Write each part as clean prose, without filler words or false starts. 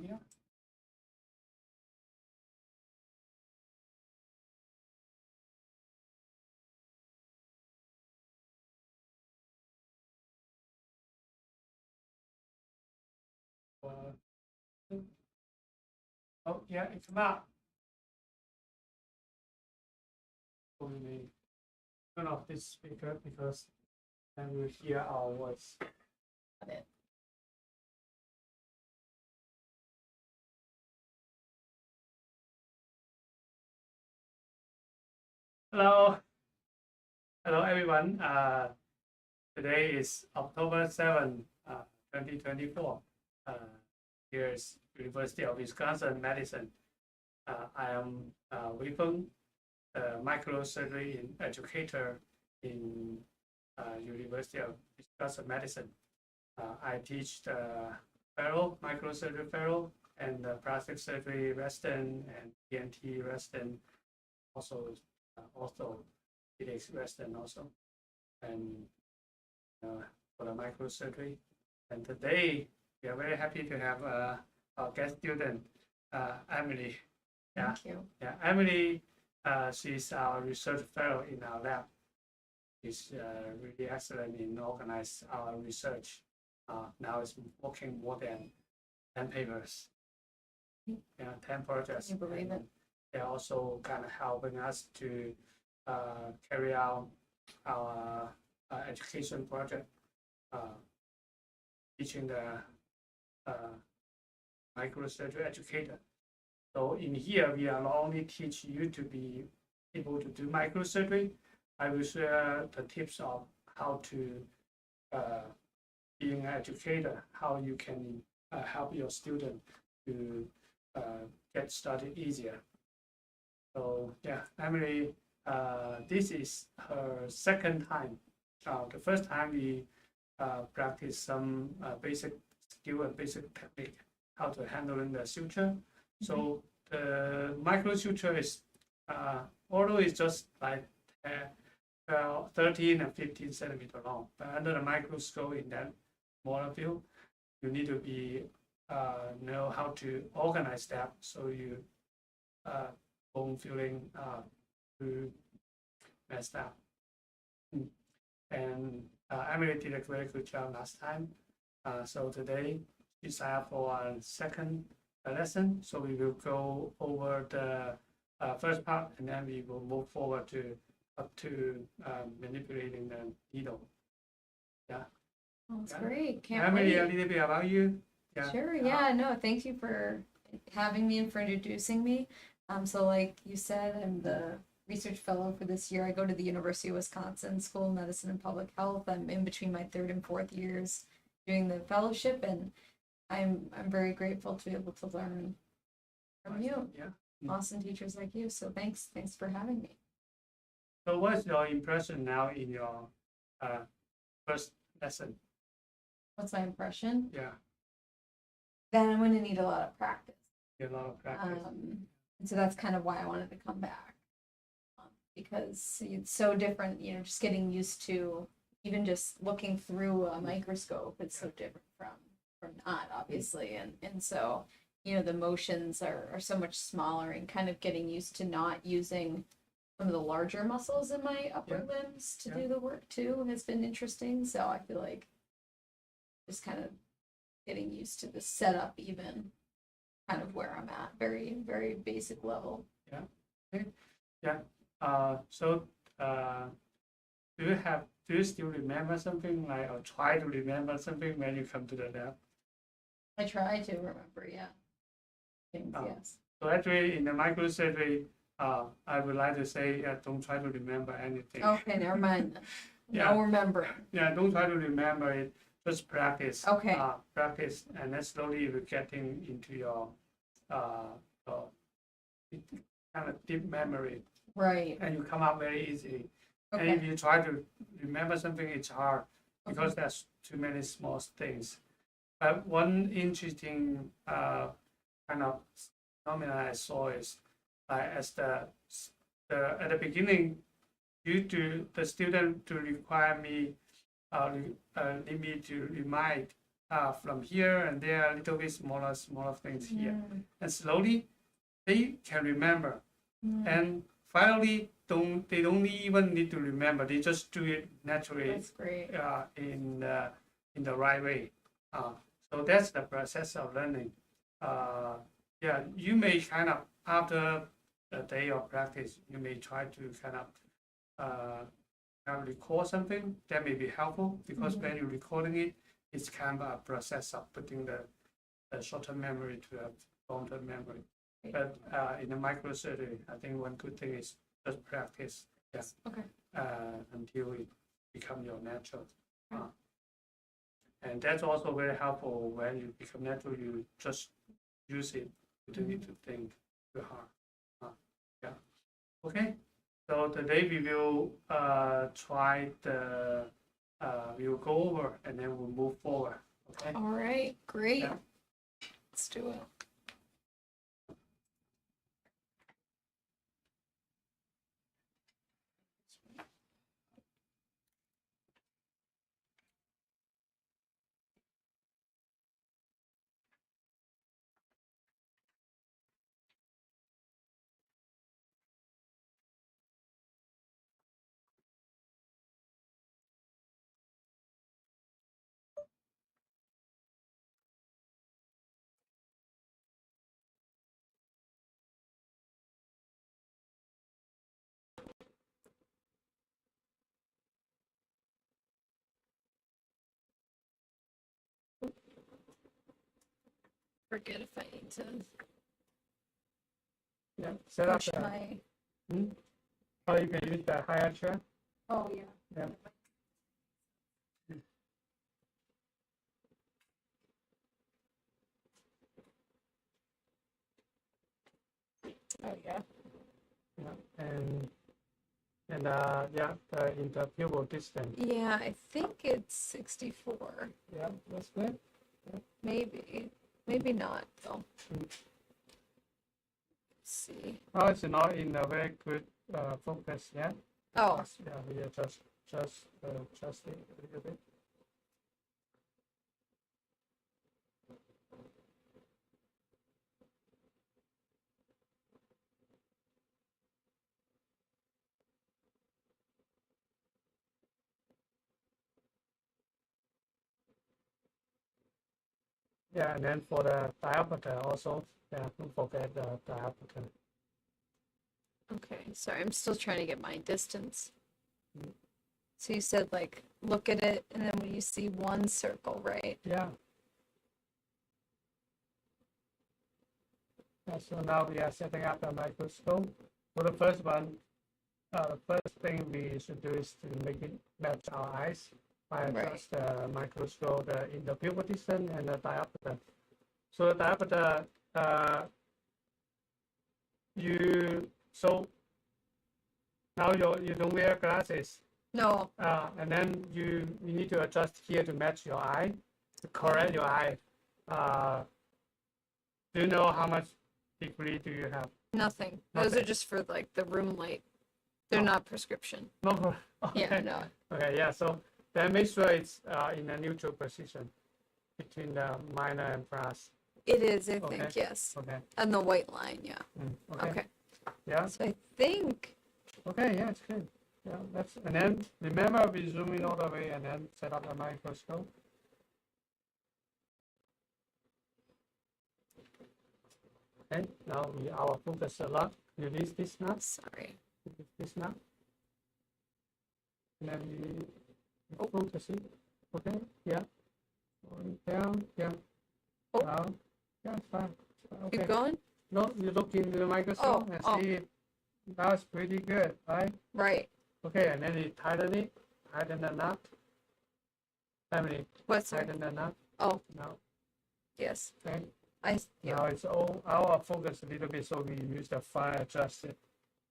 Yeah. Oh, yeah, it's not. We may turn off this speaker because then we'll hear our voice. Got it. Hello. Hello, everyone. Today is October 7, 2024. Here is University of Wisconsin, Madison. I am Wei Feng, microsurgery educator in University of Wisconsin, Madison. I teach the fellow, microsurgery fellow, and the plastic surgery resident and ENT resident, also orthopedics resident also, and for the microsurgery. And today we are very happy to have our guest student, Emily. Yeah. Thank you. Yeah, Emily, she's our research fellow in our lab. She's really excellent in organize our research. Now it's working more than 10 papers. Yeah, 10 projects. Can you believe it? They're also kind of helping us to carry out our education project, teaching the microsurgery educator. So in here, we are not only teach you to be able to do microsurgery, I will share the tips of how to being an educator, how you can help your student to get started easier. So yeah, Emily, this is her second time. The first time we practice some basic skill and basic technique, how to handling the suture. So the micro suture is, although it's just like 13 and 15 centimeter long, but under the microscope in that smaller view, you need to be know how to organize that so you bone filling to messed up. And Emily did a very good job last time. So today she signed up for a second lesson. So we will go over the first part, and then we will move forward to up to manipulating the needle. Yeah. That's great. Can't Emily, a wait. little bit about you. Yeah. Sure. Yeah. No. Thank you for having me and for introducing me. So like you said, I'm the research fellow for this year. I go to the University of Wisconsin School of Medicine and Public Health. I'm in between my third and fourth years doing the fellowship, and I'm very grateful to be able to learn from you. Yeah. Awesome teachers like you. So thanks for having me. So what's your impression now in your first lesson? What's my impression? Yeah, Then I'm going to need a lot of practice. a lot of practice. And so that's kind of why I wanted to come back, because it's so different, just getting used to even just looking through a microscope. It's so different from not, obviously. And so, the motions are so much smaller, and kind of getting used to not using some of the larger muscles in my upper limbs to do the work too has been interesting. So I feel like just kind of getting used to the setup, even kind of where I'm at, very, very basic level. Yeah. Okay. Yeah. So do you still remember something, like, or try to remember something when you come to the lab? I try to remember, yeah. Things, yes. So actually in the microsurgery, I would like to say, don't try to remember anything. Okay, never mind. Yeah. No remembering. Yeah, don't try to remember it. Just practice. Okay. Practice, and then slowly you're getting into your kind of deep memory, Right. and you come up very easily. Okay. And if you try to remember something, it's hard because there's too many small things. But one interesting kind of phenomenon I saw is as at the beginning, due to the student to require me, need me to remind from here and there, a little bit smaller things here. Mm. And slowly, they can remember. Mm. And finally, they don't even need to remember. They just do it naturally That's great. in the right way. So that's the process of learning. Yeah, you may kind of, after a day of practice, you may try to kind of record something. That may be helpful because when you're recording it, it's kind of a process of putting the short-term memory to a long-term memory. But in the microsurgery, I think one good thing is just practice. Yes. Okay. Until it becomes your natural. And that's also very helpful when you become natural. You just use it. You don't need to think too hard. Yeah. Okay. So today we will try the. We will go over and then we'll move forward. Okay. All right. Great. Yeah. Let's do it. Forget if I need to Yeah. Set up push my. Or you can use the higher chair. Oh yeah. Yeah. Oh yeah. Yeah. And yeah, the interpupil distance. Yeah, I think it's 64. Yeah, that's good. Maybe not though. Let's see. Oh, it's not in a very good focus yet. Oh, Yeah, we are just adjust it a little bit. Yeah, and then for the diameter also, yeah, don't forget the diameter. okay. Sorry, I'm still trying to get my distance. Mm. So you said like look at it, and then when you see one circle, right? Yeah. Yeah, so now we are setting up the microscope. For the first one, the first thing we should do is to make it match our eyes by Right. adjust the microscope, the interpupil distance and the diameter. So the diameter, so now you don't wear glasses, No. and then you need to adjust here to match your eye, to correct your eye. Do you know how much degree do you have? Nothing. Those Nothing. are just for like the room light. They're Oh. not prescription. No. Okay. Yeah, no. Okay, yeah. So then make sure it's in a neutral position between the minor and plus. It is, I Okay. think, yes. Okay. And the white line, yeah. Okay. Okay. Yeah. So I think, Okay. Yeah, it's good. Yeah. And then remember we zoom in all the way and then set up the microscope. Okay. Now our focus a lot. Release this now. sorry. Release this now. And then we Oh. focus it. Okay. Yeah. Going down. Yeah. Oh. Down. Yeah, it's fine. Okay. Keep going? No, you look into the microscope and oh. see that's pretty good, right? Right. Okay, and then you tighten the knot. Emily, What's that? tighten the knot. Oh, Now, yes. okay. Yeah. Now it's all our focus a little bit, so we use the fine adjusted.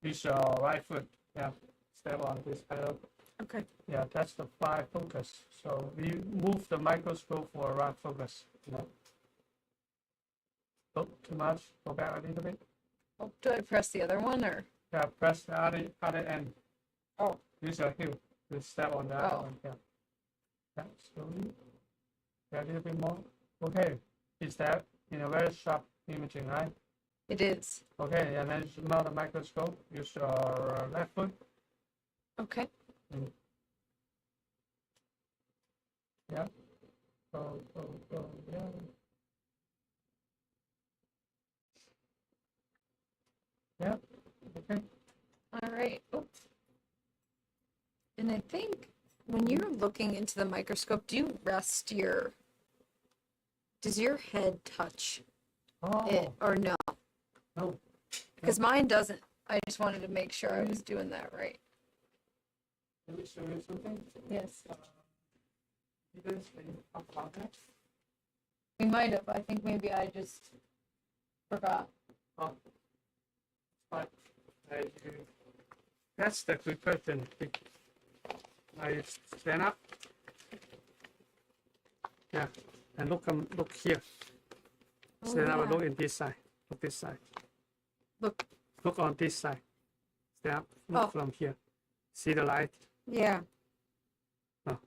Use your right foot. Yeah, step on this pedal. Okay. Yeah, that's the fine focus. So we move the microscope for a right focus. You know. Look too much. Go back a little bit. Oh, do I press the other one or? Yeah, press the other end. Oh. Use your heel to step on the other Oh. one. Yeah. Yeah, slowly. Yeah, a little bit more. Okay. Is that in a very sharp imaging, right? It is. Okay, and then zoom out the microscope. Use your left foot. Okay. Yeah. Go. Yeah. Yeah. Okay. All right. Oops. And I think when you're looking into the microscope, do you rest your, does your head touch it Oh, or no? no. Because mine doesn't. I just wanted to make sure I was doing that right. Let me show you something. Yes. You guys think about that? We might have. I think maybe I just forgot. Oh. But that's the good question. I stand up. Yeah. And look here. Oh, Stand up and yeah. look in this side. Look this side. Look. Look on this side. Stand up. Look Oh. from here. See the light? Yeah. Oh.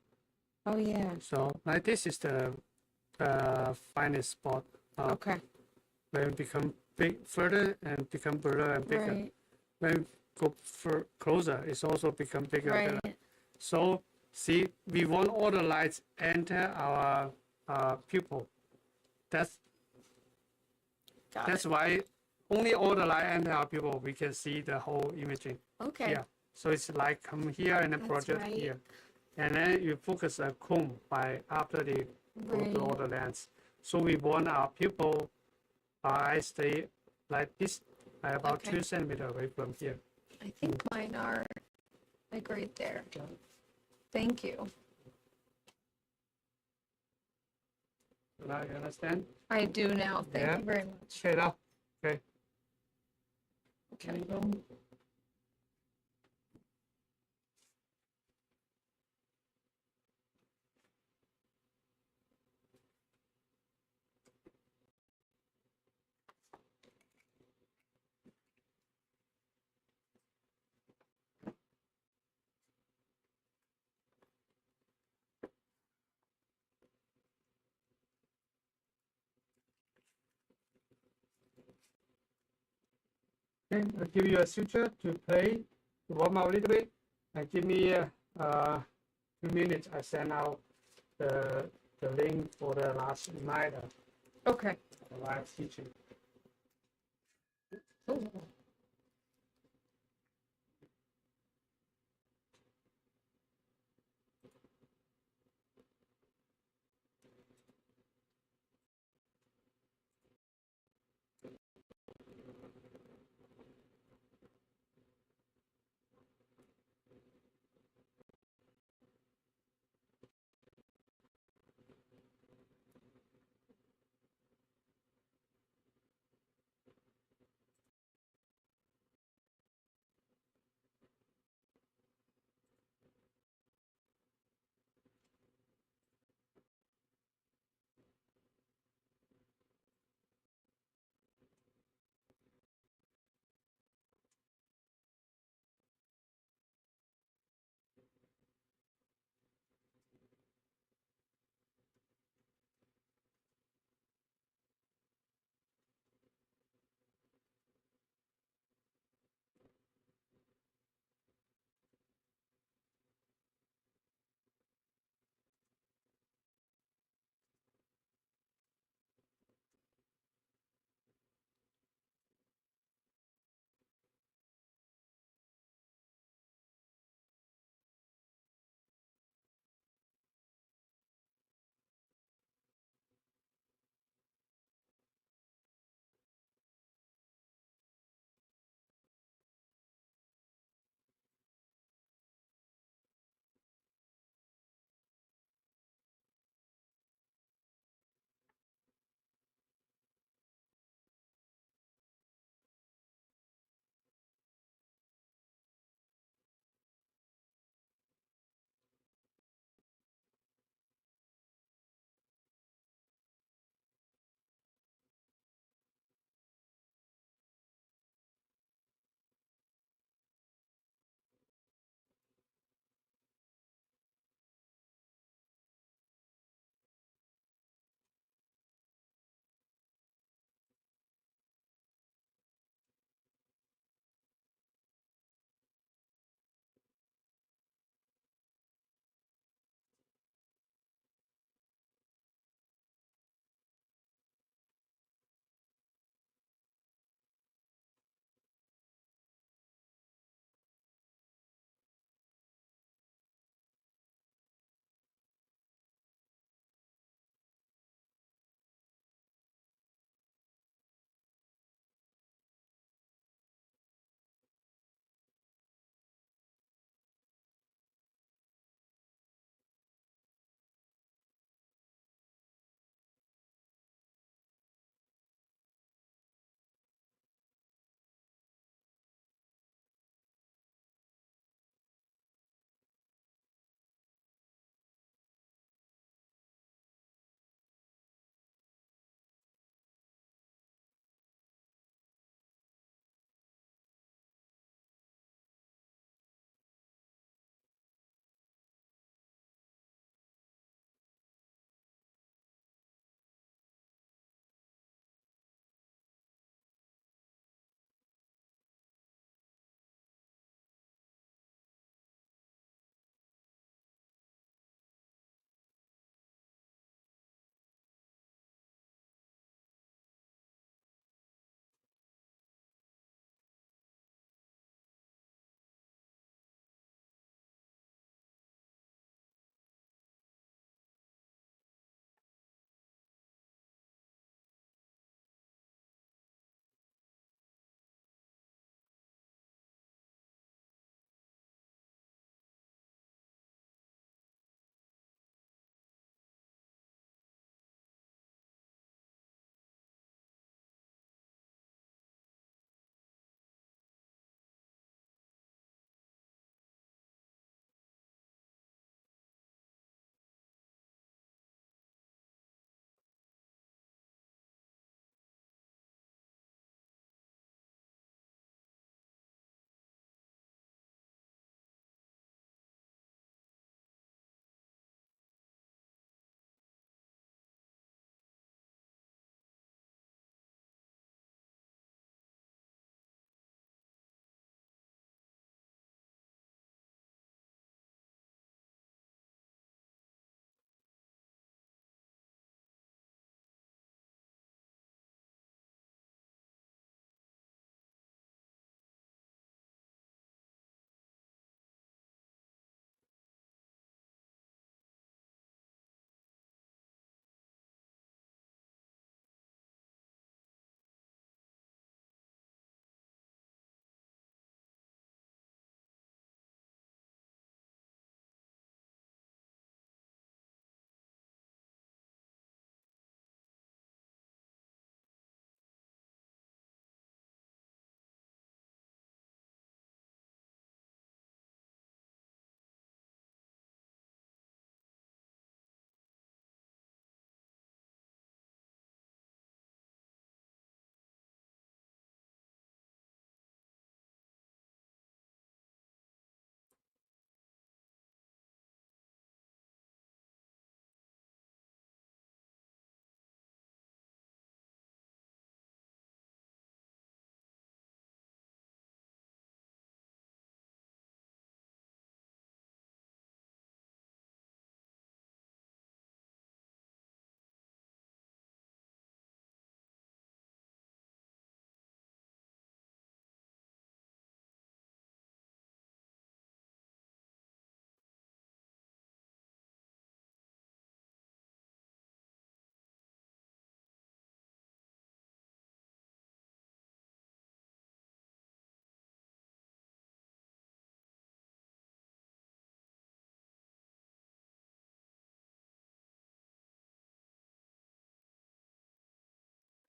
Oh, yeah. So like this is the finest spot. Okay. When it become big further and become bigger and bigger. Right. When it go closer, it's also become bigger and Right. bigger. So see, we want all the lights enter our pupil. That's Got that's it. why only all the light enter our pupil. We can see the whole imaging. Okay. Yeah. So it's like come here and then That's project right. here, and then you focus a comb by after they go to all Right. the lens. So we want our pupil eyes stay like this, about Okay. 2 centimeters away from here. I think mine are like right there. Yeah. Thank you. So now you understand? I do now. Thank Yeah. you very much. Straight up. Okay. Okay. There you go. Okay, I'll give you a suture to play, to warm up a little bit, and give me 2 minutes. I send out the link for the last reminder, Okay. the live teaching. Ooh.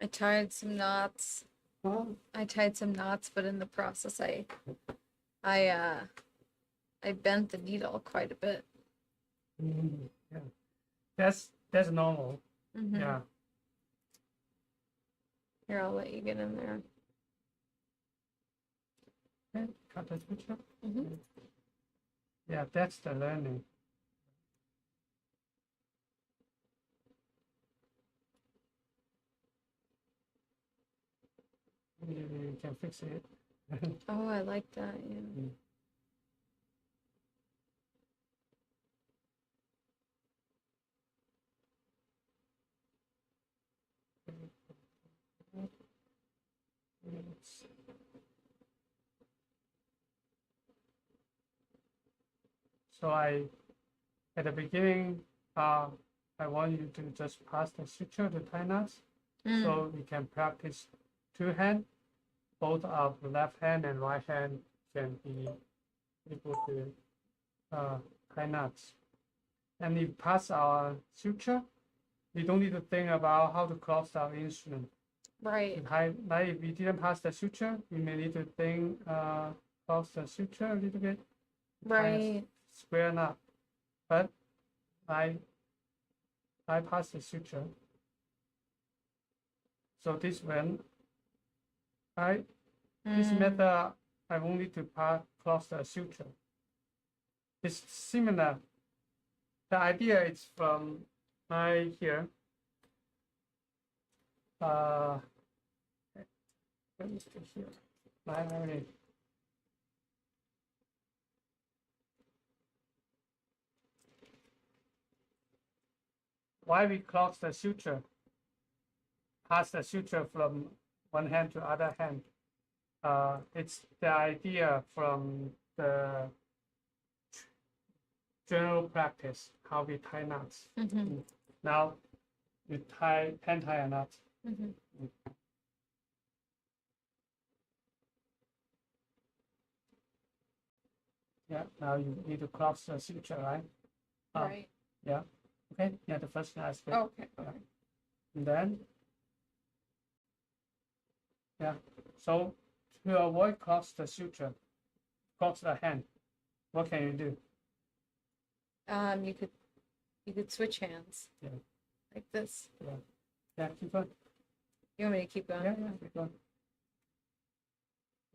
I tied some knots. Oh, But in the process, I bent the needle quite a bit. yeah. That's normal. Mm-hmm. Yeah. Here, I'll let you get in there. Okay. Cut the picture. Mm-hmm. Yeah, that's the learning. Maybe you can fix it. Oh, I like that. Yeah. Mm. Yes. So at the beginning, I want you to just pass the suture to tie knots, so we can practice two hand, both of left hand and right hand can be able to tie knots. And if pass our suture, we don't need to think about how to close our instrument. Right. Like if we didn't pass the suture, we may need to think close the suture a little bit. Right. Square knot. But I pass the suture. So this one, this method, I only to close the suture. It's similar. The idea is from my here. Let me see here. Why we close the suture? Pass the suture from one hand to other hand. It's the idea from the general practice, how we tie knots. Mm-hmm. Now, you hand tie a knot. Mm-hmm. Yeah, now you need to cross the suture, right? Right. Yeah. Okay. Yeah, the first aspect. Okay. Yeah. And then, yeah. So to avoid cross the suture, cross the hand, what can you do? You could switch hands. Yeah. Like this. Yeah, keep going. You want me to keep going? Yeah, keep going.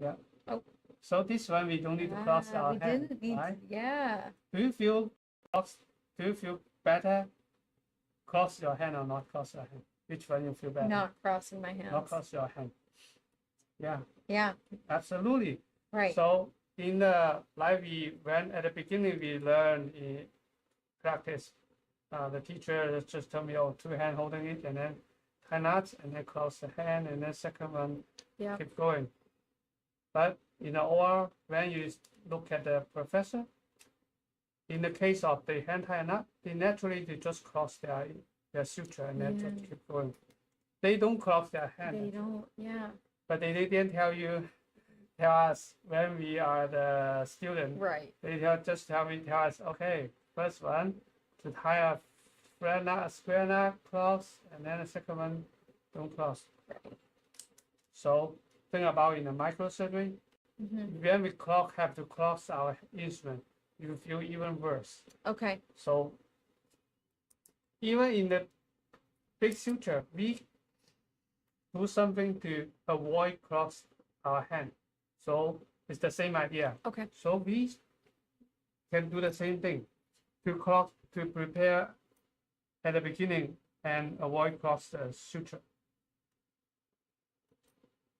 Yeah. Oh. So this one we don't need to cross our hand, didn't need right? Yeah. Do you feel better? Cross your hand or not cross your hand? Which one you feel better? Not crossing my hands. Not cross your hand. Yeah. Yeah. Absolutely. Right. So in the when at the beginning we learn in practice, the teacher just told me, oh, two hand holding it, and then tie knots, and then cross the hand, and then second one, keep going. But in the OR, when you look at the professor, in the case of the hand tie knot, they just cross their suture and then just keep going. They don't cross their hand. They don't. Yeah. But they didn't tell us when we are the student. Right. They tell us, okay, first one to tie a square knot, cross, and then the second one don't cross. Right. So think about in the microsurgery, when we have to cross our instrument, you feel even worse. Okay. So even in the big suture, we do something to avoid cross our hand. So it's the same idea. Okay. So we can do the same thing to prepare at the beginning and avoid cross the suture.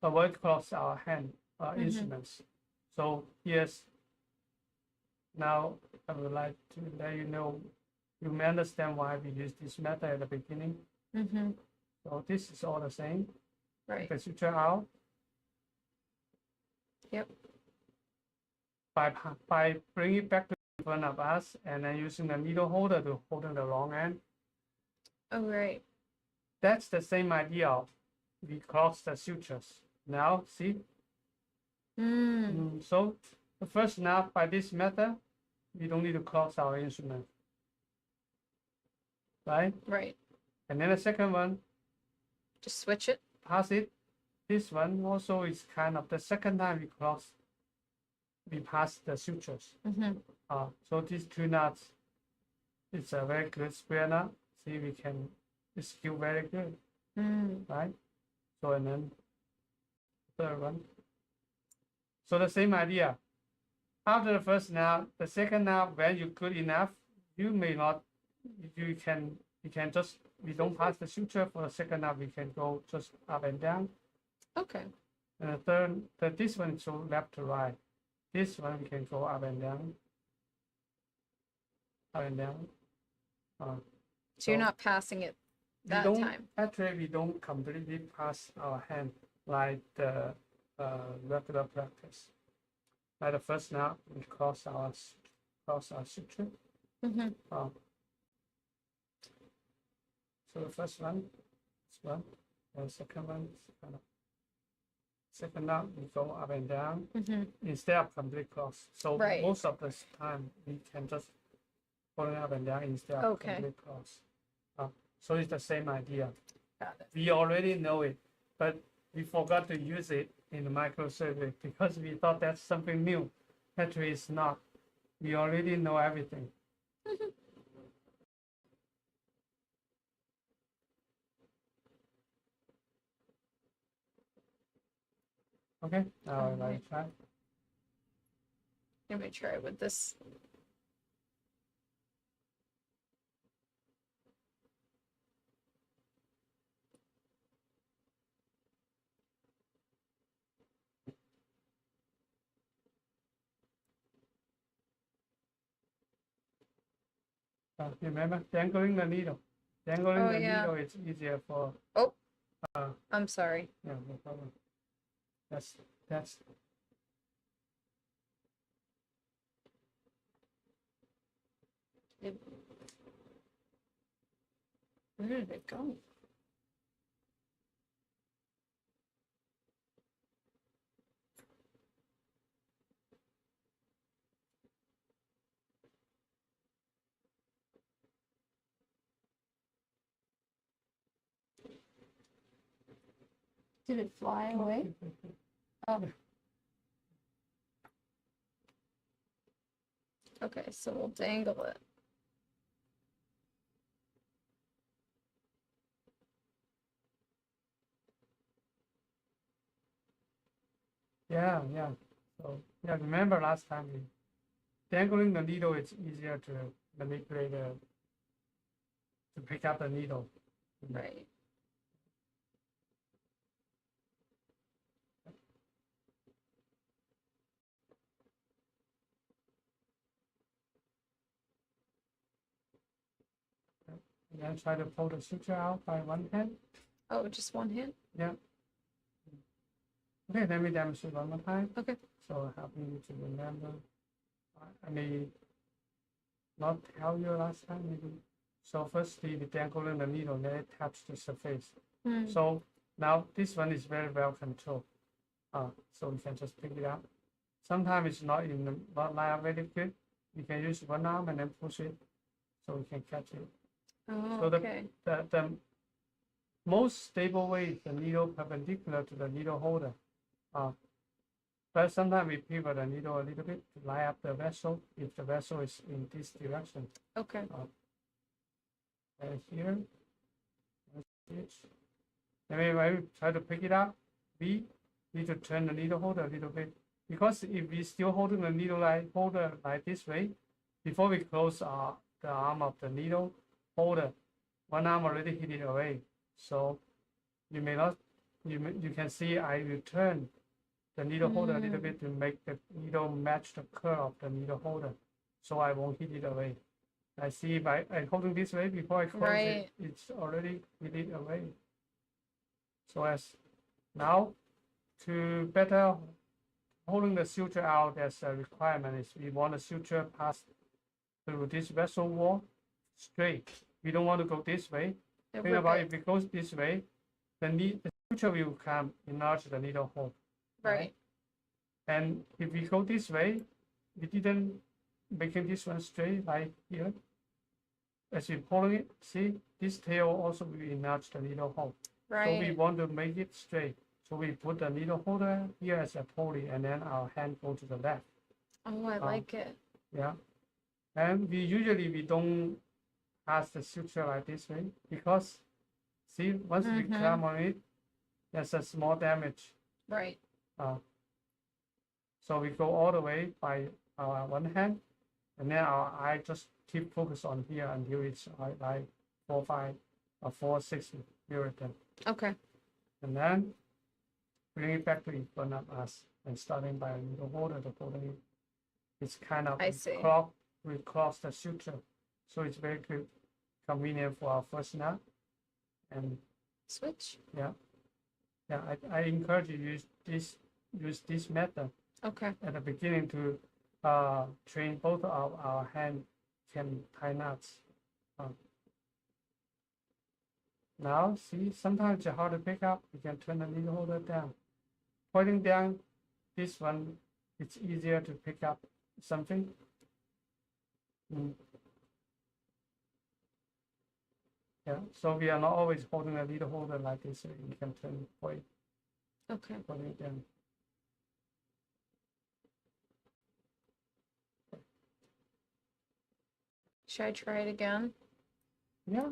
Avoid cross our hand instruments. So yes, now I would like to let you know, you may understand why we use this method at the beginning. So this is all the same. Right. The suture out. Yep. By bringing it back to in front of us and then using the needle holder to hold the long end. Oh, right. That's the same idea of we cross the sutures. Now, see? So the first knot by this method, we don't need to cross our instrument. Right? Right. And then the second one, just switch it. pass it. This one also is kind of the second time we pass the sutures. So these two knots, it's a very good square knot. See, it's still very good, right? So and then third one. So the same idea. After the first knot, the second knot, when you're good enough, you may not, you can just, we don't pass the suture for the second knot, we can go just up and down. Okay. And this one is so left to right. This one we can go up and down. Up and down. So you're not passing it that time. Actually, we don't completely pass our hand like the regular practice. Like the first knot, we cross our suture. So the first one, this one, and the second one is kind of second knot, we go up and down instead of complete cross. So most of the time we can just going up and down instead of complete cross. So it's the same idea. Got it. We already know it, but we forgot to use it in the microsurgery because we thought that's something new. Actually, it's not. We already know everything. Okay, now let's try. Let me try with this. Remember, dangling the needle. Dangling the needle is easier for. Oh, I'm sorry. Yeah, no problem. That's. Where did it go? Did it fly away? Oh. Okay, so we'll dangle it. Yeah. So yeah, remember last time dangling the needle, it's easier to manipulate to pick up the needle. Right. And then try to pull the suture out by one hand. Oh, just one hand? Yeah. Okay, let me demonstrate one more time. Okay. So helping you to remember. I may not tell you last time, maybe. So firstly, we dangling the needle, then it taps the surface. So now this one is very well controlled. So we can just pick it up. Sometimes it's not line very good. We can use one arm and then push it, so we can catch it. Oh, so okay. The most stable way is the needle perpendicular to the needle holder. But sometimes we pivot the needle a little bit to line up the vessel if the vessel is in this direction. Okay. And here, then when we try to pick it up, we need to turn the needle holder a little bit, because if we still holding the needle holder like this way, before we close the arm of the needle holder, one arm already hit it away. So you may not, you can see I will turn the needle holder a little bit to make the needle match the curve of the needle holder, so I won't hit it away. I see by holding this way before I close it, it's already hit it away. So as now, to better holding the suture out, as a requirement is we want the suture pass through this vessel wall straight. We don't want to go this way. Think about if it goes this way, the suture will come enlarge the needle hole. Right. And if we go this way, we didn't making this one straight like here. As we pulling it, see this tail also will enlarge the needle hole. So we Right. want to make it straight. So we put the needle holder here as a pulley, and then our hand go to the left. Oh, I like it. Yeah. And we don't pass the suture like this way because see, once we clamp on it, there's a small damage. Right. So we go all the way by our one hand, and then our eye just keep focus on here until it's like 4, 5, or 4, 6 millimeters. Okay. And then bring it back to in front of us, and starting by the holder, the holding it. It's kind of I see. we cross the suture, so it's very good, convenient for our first knot. And Switch. yeah, I encourage you use this method Okay. at the beginning to train both of our hand can tie knots. Now see, sometimes it's hard to pick up. You can turn the needle holder down. Pointing down, this one, it's easier to pick up something. Yeah, so we are not always holding a needle holder like this. You can turn point, Okay. pointing down. Should I try it again? Yeah.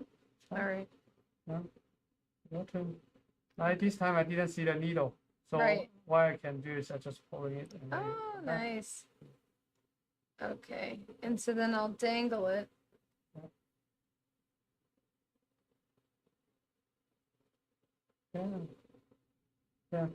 All right. Your turn. This time I didn't see the needle, so Right. what I can do is I just pulling it. And Oh, nice. Okay. And so then I'll dangle it. Yeah.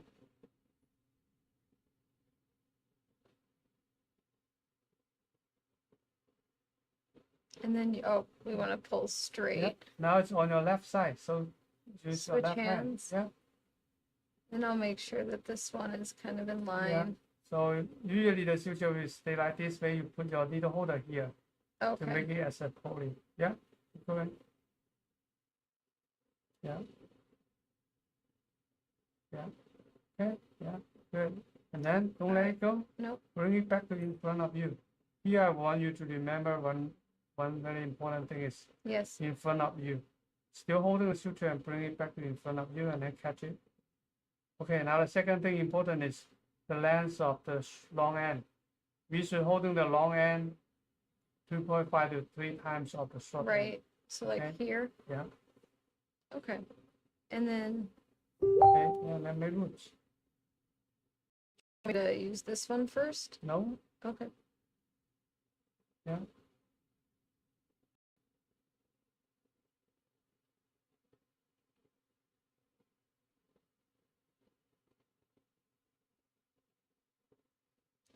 And then we want to pull straight. Yeah. Now it's on your left side, so use your Switch left hands. hand. Yeah. And I'll make sure that this one is kind of in line. Yeah. So usually the suture will stay like this way. You put your needle holder here to make Okay. it as a pulley. Yeah. Go ahead. Yeah. Yeah. Okay. Yeah. Good. And then don't let it go. Nope. Bring it back to in front of you. Here I want you to remember one very important thing is Yes. in front of you. Still holding the suture and bring it back to in front of you and then catch it. Okay, now the second thing important is the length of the long end. We should holding the long end 2.5 to 3 times of the short end. Right. So like Okay. here. Yeah. Okay. And then Okay, and then make roots. I'm gonna use this one first. No? Okay. Yeah.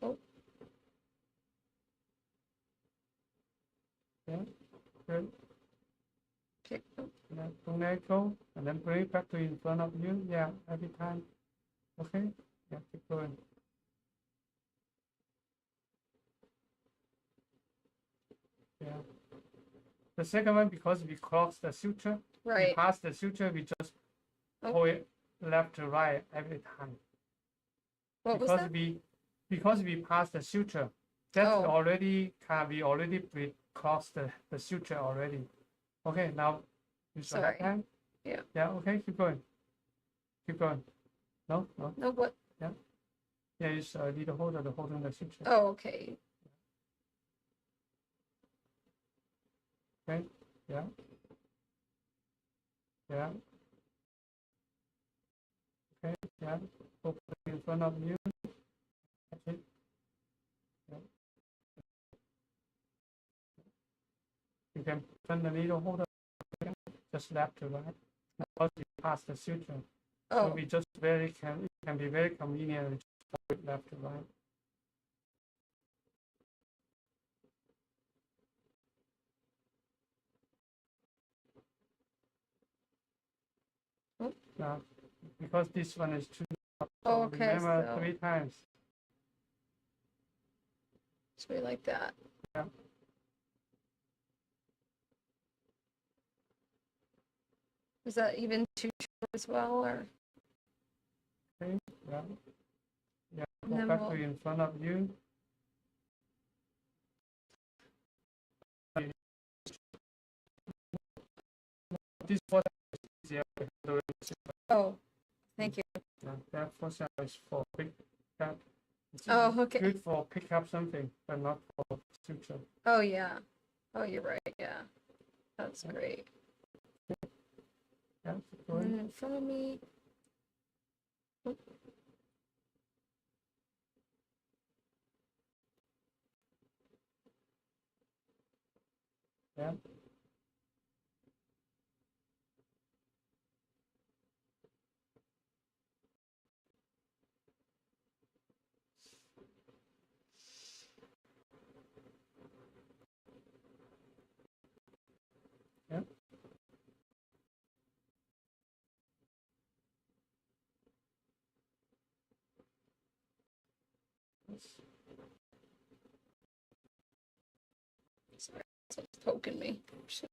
Oh. Yeah. Good. Okay. Oh, Yeah. Don't let it go, and then bring it back to in front of you. Yeah, every time. Okay. Yeah, keep going. Yeah. The second one, because we cross the suture, we right. pass the suture, we just Oh. pull it left to right every time. What was that? Because we pass the suture, that's Oh. already we already crossed the suture already. Okay, now use your left Sorry. hand. Yeah. Yeah. Okay, keep going. Keep going. No. No, what? Yeah, use needle holder to holding the suture. Oh, okay. Okay. Yeah. Yeah. Okay. Yeah. Open it in front of you. That's it. Yeah. You can turn the needle holder just left to right because you pass the suture. So Oh, we just it can be very convenient to just hold it left to right. Oh. Now, because this one is too. oh, okay. Remember So 3 times. should we like that? Yeah. Is that even too short as well, or? Okay. Yeah. Yeah. And Go then back we'll- to in front of you. This one is easier. Oh, thank you. That fossa is for big. That it's Okay. good for pick up something, but not for suture. Oh, yeah. Oh, you're right. Yeah. That's great. Yeah, And in front of me. yeah. Yeah. Sorry, someone's poking me. Shit.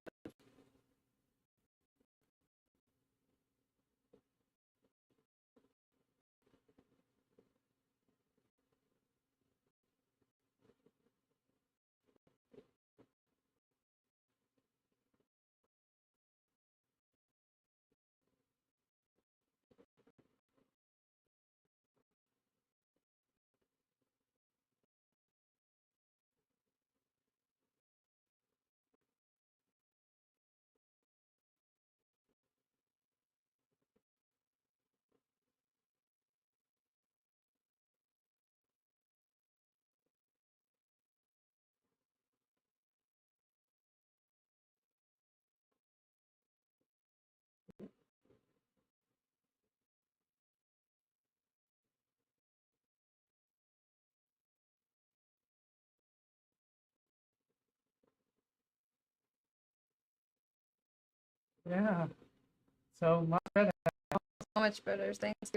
Yeah. So much better. So much better. Thanks.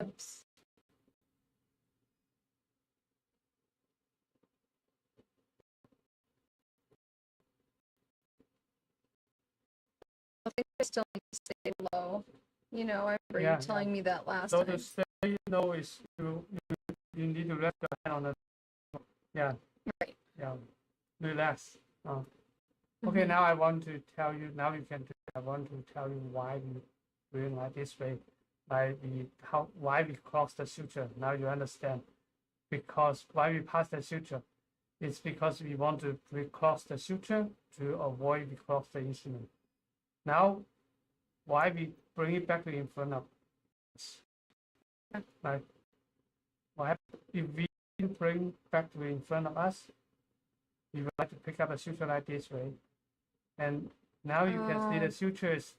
Oops. I think I still need to stay low. I remember Yeah, you telling me that last So time. the step is you need to rest your hand on the Right. yeah relax. Okay, Mhm. now I want to tell you. Now you can. I want to tell you why we doing like this way. Why we cross the suture. Now you understand. Because why we pass the suture, it's because we want to recross the suture to avoid we cross the instrument. Now, why we bring it back to in front of us? Like, what if we bring back to in front of us? We would like to pick up a suture like this way, and now you can see the suture is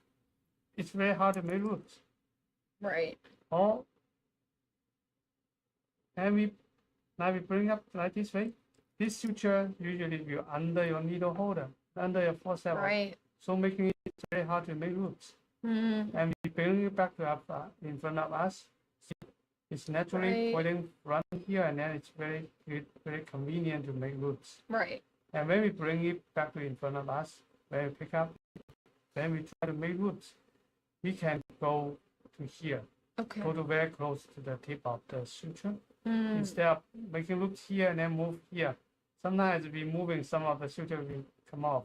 it's very hard to make roots. Right. Or and we now we bring up like this way. This suture usually you under your needle holder, under your forceps. Right. So making it very hard to make roots. Mm-hmm. And we bring it back to up in front of us. It's naturally pointing front here, and then it's very very convenient to make roots. Right. And when we bring it back to in front of us, when we pick up, then we try to make roots. We can go to here, Okay. go to very close to the tip of the suture. Mm. Instead of making roots here and then move here, sometimes we moving some of the suture will come off.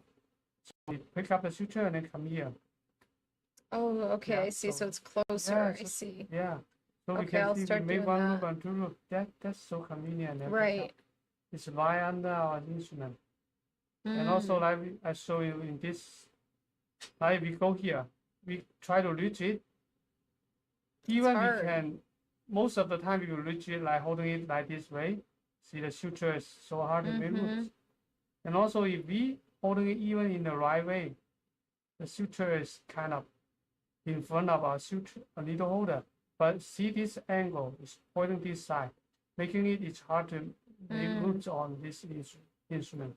So we pick up the suture and then come here. Oh, okay. Yeah, I see. So so- it's closer. Yeah, I see. Yeah. So we Okay, I'll can see we start make doing one that. loop and two loop. That's so convenient. And Right. it's right under our instrument. And Mm. also like I show you in this, like we go here, we try to reach it. Even we hard. can, most of the time we will reach it like holding it like this way. See the suture is so hard to make roots. And also if we holding it even in the right way, the suture is kind of in front of our suture, a needle holder. But see this angle is pointing this side, making it's hard to make roots on this instrument.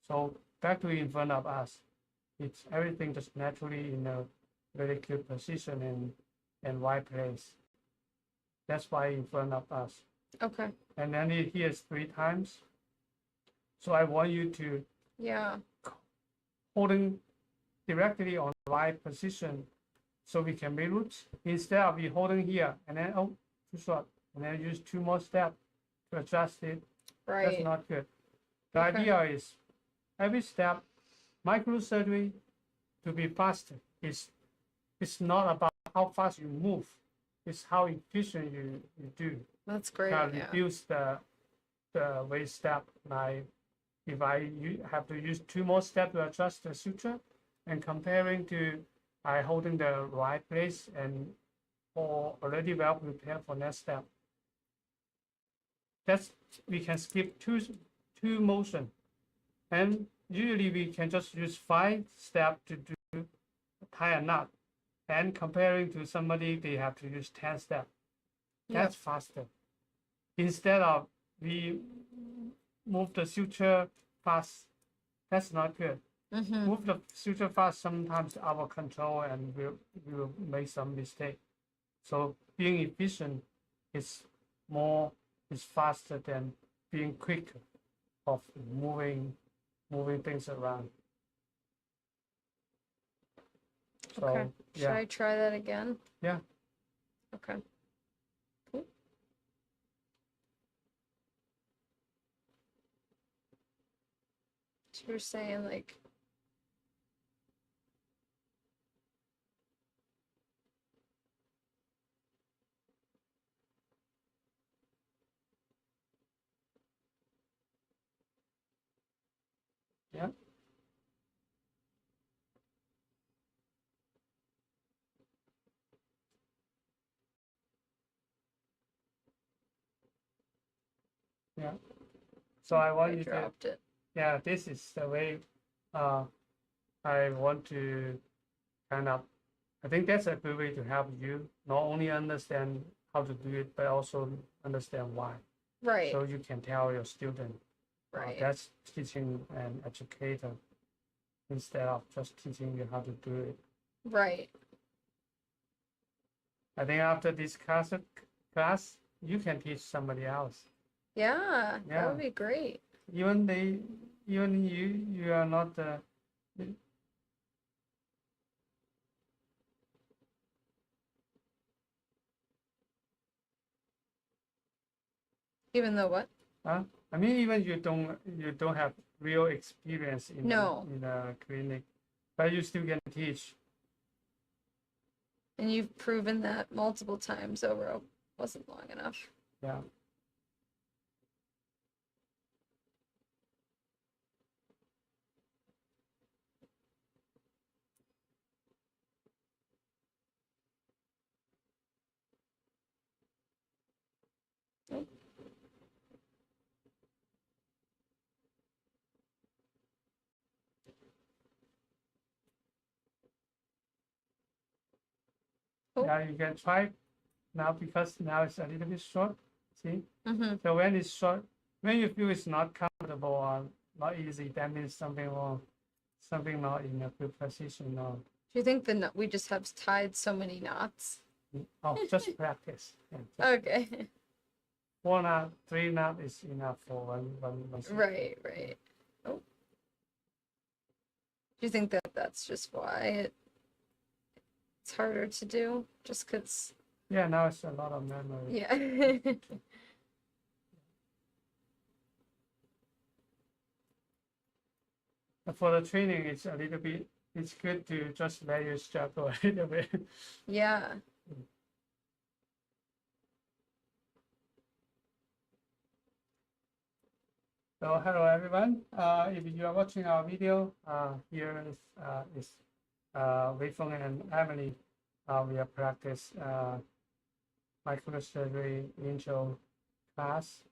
So back to in front of us, it's everything just naturally in a very good position and right place. That's why in front of us. Okay. And then here's 3 times. So I want you to holding directly on the right position so we can make roots. Instead of you holding here and then too short, and then use 2 more steps to adjust it. Right. That's not good. The idea is every step, microsurgery to be faster it's not about how fast you move. It's how efficient you do. That's great. Can Yeah. reduce the waste step. Like if I have to use 2 more steps to adjust the suture, and comparing to I holding the right place and or already well prepared for next step. That's we can skip two motion, and usually we can just use 5 steps to do tie a knot. And comparing to somebody, they have to use 10 steps. That's faster. Instead of we move the suture fast, that's not good. Move the suture fast, sometimes our control and we will make some mistake. So being efficient is faster than being quick of moving things around. So, Okay. Should I try that again? Yeah. Okay. Cool. So you're saying like. Yeah. Yeah. So I want you to. Dropped it. Yeah, this is the way I want to kind of. I think that's a good way to help you not only understand how to do it, but also understand why. Right. So you can tell your student. Right. That's teaching an educator instead of just teaching you how to do it. Right. I think after this class, you can teach somebody else. Yeah, that would be great. Even you are not. Even though what? I mean, even you don't have real experience in a clinic, but you still can teach. And you've proven that multiple times over. Wasn't long enough. Yeah. Yeah, you can try now because now it's a little bit short. See? So when it's short, when you feel it's not comfortable or not easy, that means something wrong, something not in a good position. No. Do you think we just have tied so many knots? Oh, just practice. Yeah, okay. 4 knot, 3 knot is enough for one. Right. Oh. Do you think that that's just why it's harder to do? Just because. Yeah, now it's a lot of memory. Yeah. For the training, it's a little bit. It's good to just let you struggle a little bit. Yeah. So hello everyone. If you are watching our video, here is Wei Feng and Emily. We have practiced microsurgery intro class.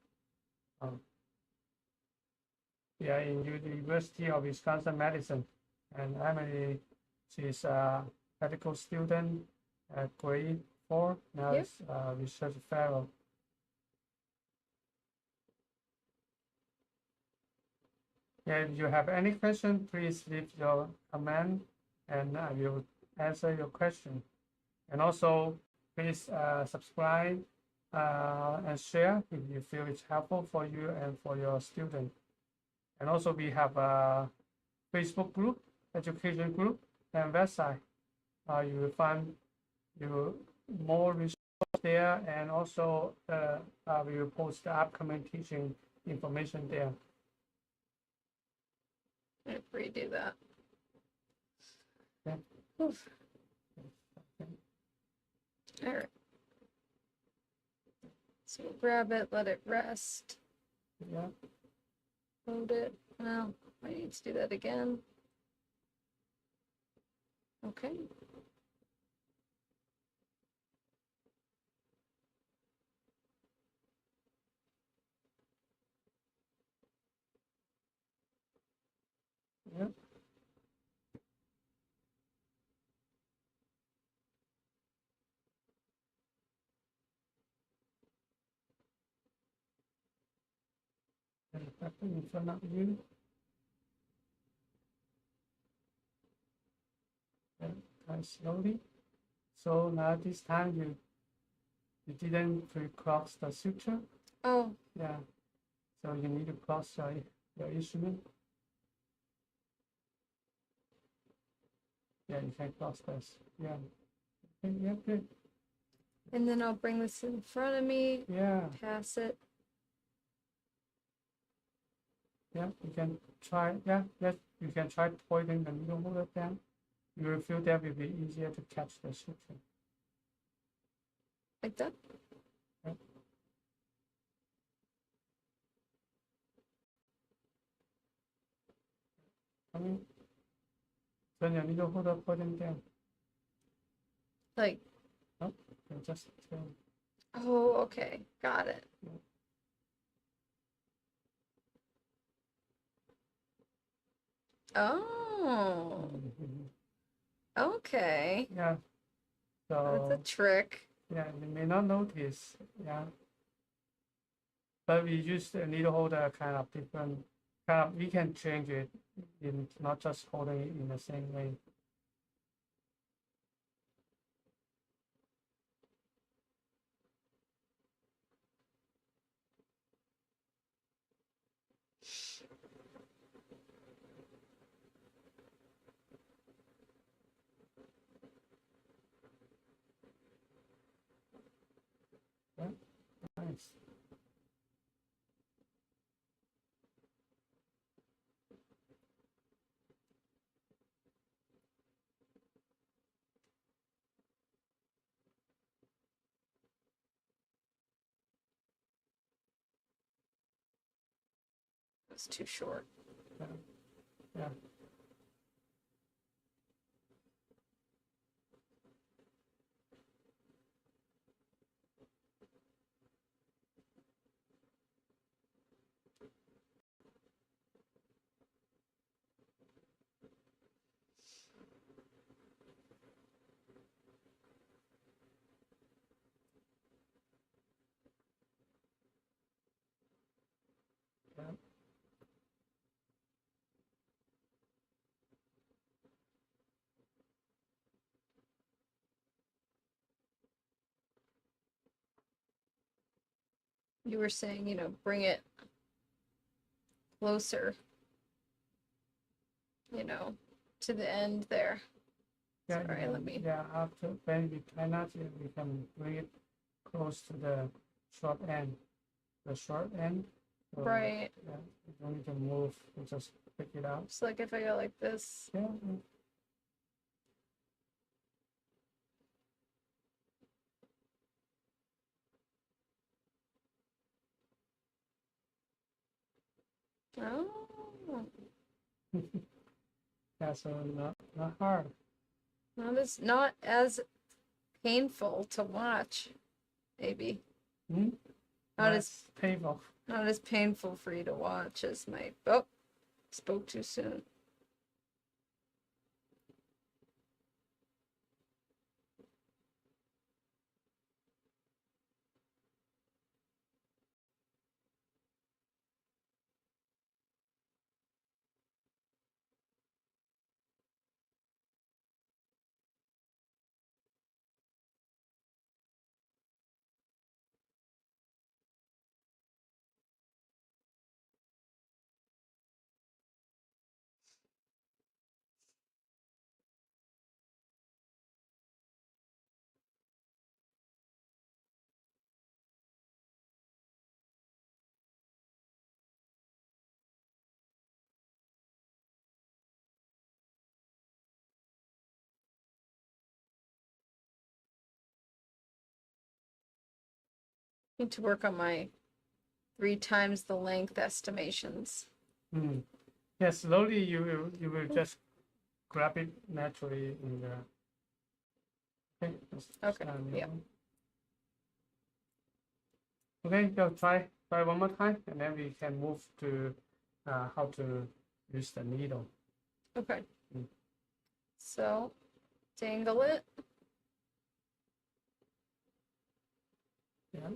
We are in University of Wisconsin Madison, and Emily, she's a medical student at grade 4. Now is research fellow. Yeah, if you have any question, please leave your comment and I will answer your question. And also, please subscribe and share if you feel it's helpful for you and for your student. And also, we have a Facebook group, education group, and website. You will find more resources there, and also we will post the upcoming teaching information there. I'd redo that. Yeah. Oof. All right. So we'll grab it, let it rest, Yeah. load it. Well, I need to do that again. Okay. Yeah. And happen in front of you. And kind slowly. So now this time you didn't pre-cross the suture. Oh, Yeah. So you need to cross your instrument. Yeah, you can cross this. Yeah. Okay, yeah, good. and then I'll bring this in front of me, Yeah. pass it. Yeah, you can try. Yeah, yes, you can try pointing the needle holder down. You will feel that will be easier to catch the suture. Like that? Yeah. I mean, turn your needle holder pointing down. Like, Oh, and just turn. oh, okay. Got it. Oh, Mhm. okay. Yeah. That's a So trick. yeah, you may not notice. Yeah. But we use the needle holder kind of different. We can change it in not just holding it in the same way. Yeah, nice. It's too short. Yeah, yeah. Yeah. You were saying, bring it closer, to the end there. Yeah, Sorry, let me. Yeah, after when we tie knot it, we can bring it close to the short end. The short end. So, Right. Yeah, you don't need to move. You just pick it up. Just like if I go like this. Yeah. Oh, Yeah. So not hard. not as painful to watch, maybe. Hmm? Not That's painful. not as painful for you to watch as my. Oh, spoke too soon. Need to work on my 3 times the length estimations. Yeah, slowly you will just grab it naturally in the. Okay. Okay, yeah. Okay, so try one more time, and then we can move to how to use the needle. Okay. So, dangle it. Yeah.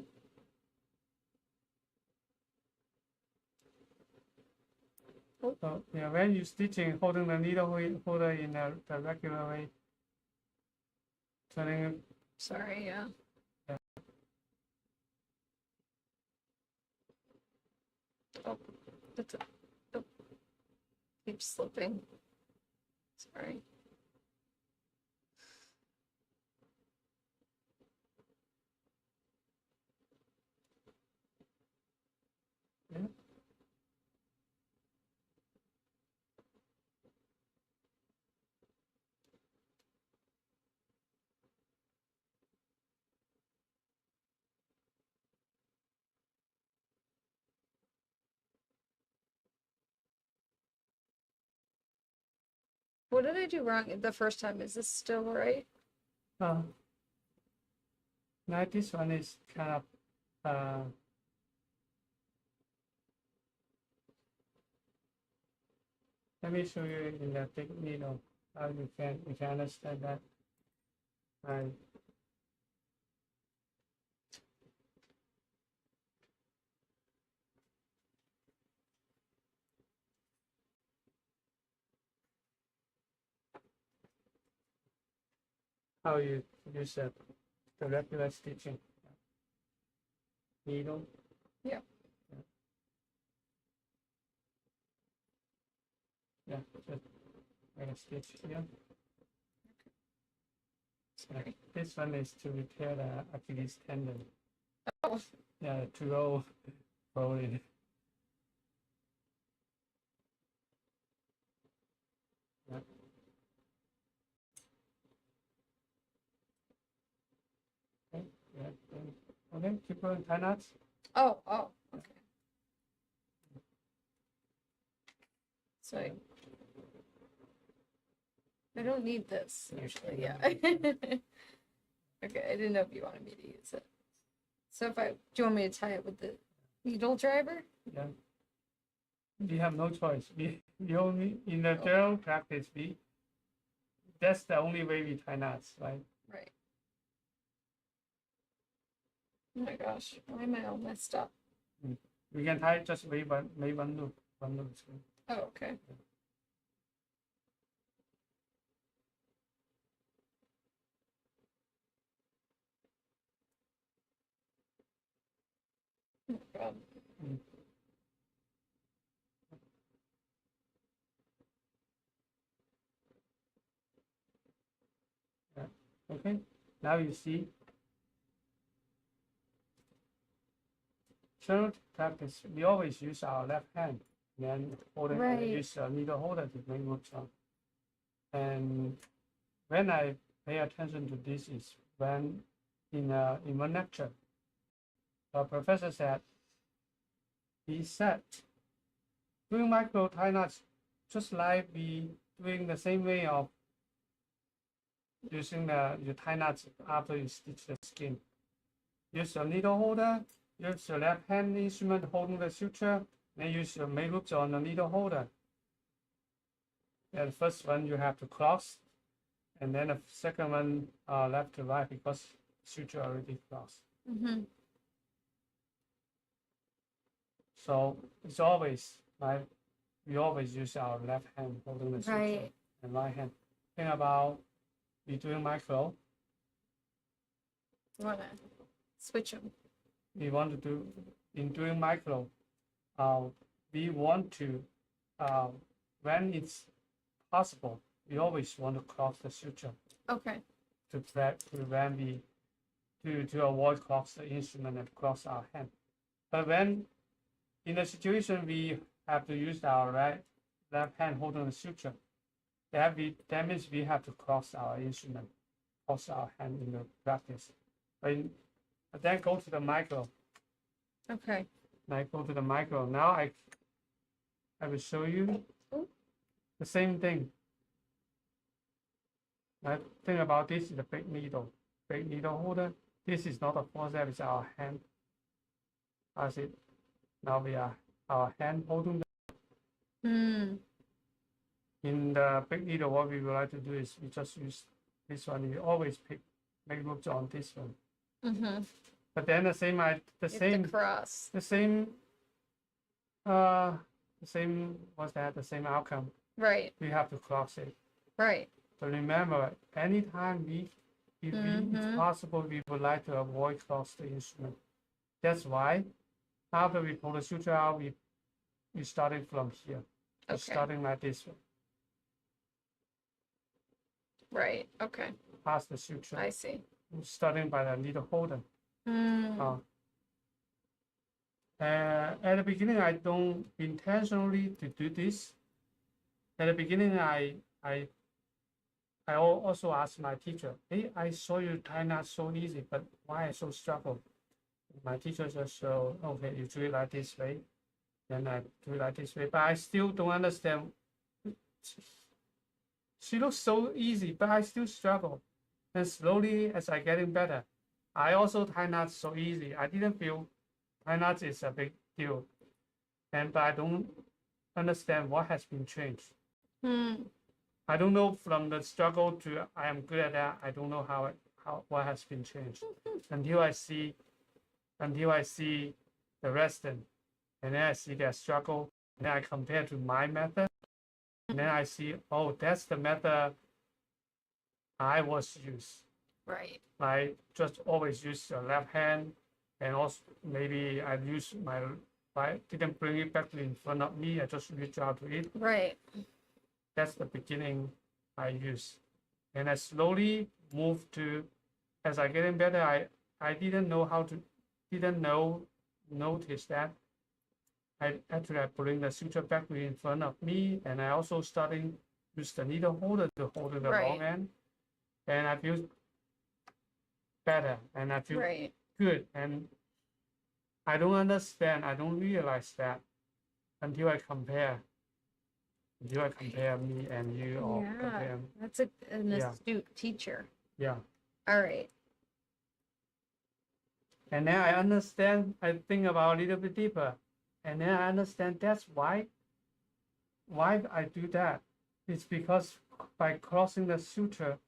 So yeah, when you stitching, holding the needle holder in the regular way, turning it. Sorry, yeah. Oh, that's it. Oh, keeps slipping. Sorry. Yeah. What did I do wrong the first time? Is this still right? Now this one is kind of let me show you in the big needle how you can understand that. Right. How you use the regular stitching needle. Yeah. Yeah, just make a stitch here. Sorry. This one is to repair the Achilles tendon. Oh. Yeah, to go rolling. Yeah. Okay, yeah. Okay, keep going, tie knots. Oh, okay. So I don't need this usually, yeah. Okay, I didn't know if you wanted me to use it. So do you want me to tie it with the needle driver? Yeah. We have no choice. We only in the general practice that's the only way we tie knots, right? Right. Oh my gosh, why am I all messed up? We can tie just one loop, one loop. Oh, okay. Oh my God. Yeah. Okay. Now you see. Third practice, we always use our left hand, then holding use a needle holder to make loops on. And when I pay attention to this is when in one lecture, a professor said, doing micro tie knots just like we doing the same way of using your tie knots after you stitch the skin. Use your needle holder, use your left hand instrument holding the suture, then use your make loops on the needle holder. And the first one you have to cross, and then the second one left to right because suture already crossed. So it's always like we always use our left hand holding the suture and right hand. Think about we doing micro. You want to switch them? We want to do in doing micro. We want to when it's possible, we always want to cross the suture. Okay. To prevent to avoid cross the instrument and cross our hand. But when in a situation we have to use our left hand holding the suture, that means we have to cross our instrument, cross our hand in the practice. But then go to the micro. Okay. Like go to the micro. Now I will show you Ooh. the same thing. I think about this is a big needle holder. This is not a forceps, it's our hand. As it now we are our hand holding Hmm. in the big needle. What we would like to do is we just use this one. We always make moves on this one. Mm-hmm. But then the same Cross. the same what's that? The same outcome. Right. We have to cross it. Right. But remember, anytime if it's possible, we would like to avoid cross the instrument. That's why after we pull the suture out, we starting from here. Okay. Starting like this one. Right. Okay. Past the suture. I see. Starting by the needle holder. Mm. At the beginning, I don't intentionally to do this. At the beginning, I also asked my teacher, hey, I saw you tie knot so easy, but why I so struggle? My teacher just showed, okay, you do it like this way, then I do it like this way, but I still don't understand. She looks so easy, but I still struggle. And slowly, as I getting better, I also tie knots so easy. I didn't feel tie knots is a big deal, but I don't understand what has been changed. I don't know from the struggle to I am good at that. I don't know how what has been changed until I see the resident, and then I see their struggle, and then I compare to my method, and then I see, oh, that's the method I was used. Right. I just always use the left hand, and also maybe I use I didn't bring it back in front of me. I just reach out to it. Right. That's the beginning I use, and I slowly move to. As I getting better, I didn't notice that. I bring the suture back in front of me, and I also starting use the needle holder to hold the long end, and I feel better, and I feel good, and I don't understand. I don't realize that until I compare. Until I compare me and you, or compare. That's an astute teacher. Yeah. All right. And then I understand. I think about a little bit deeper, and then I understand that's why I do that. It's because by crossing the suture,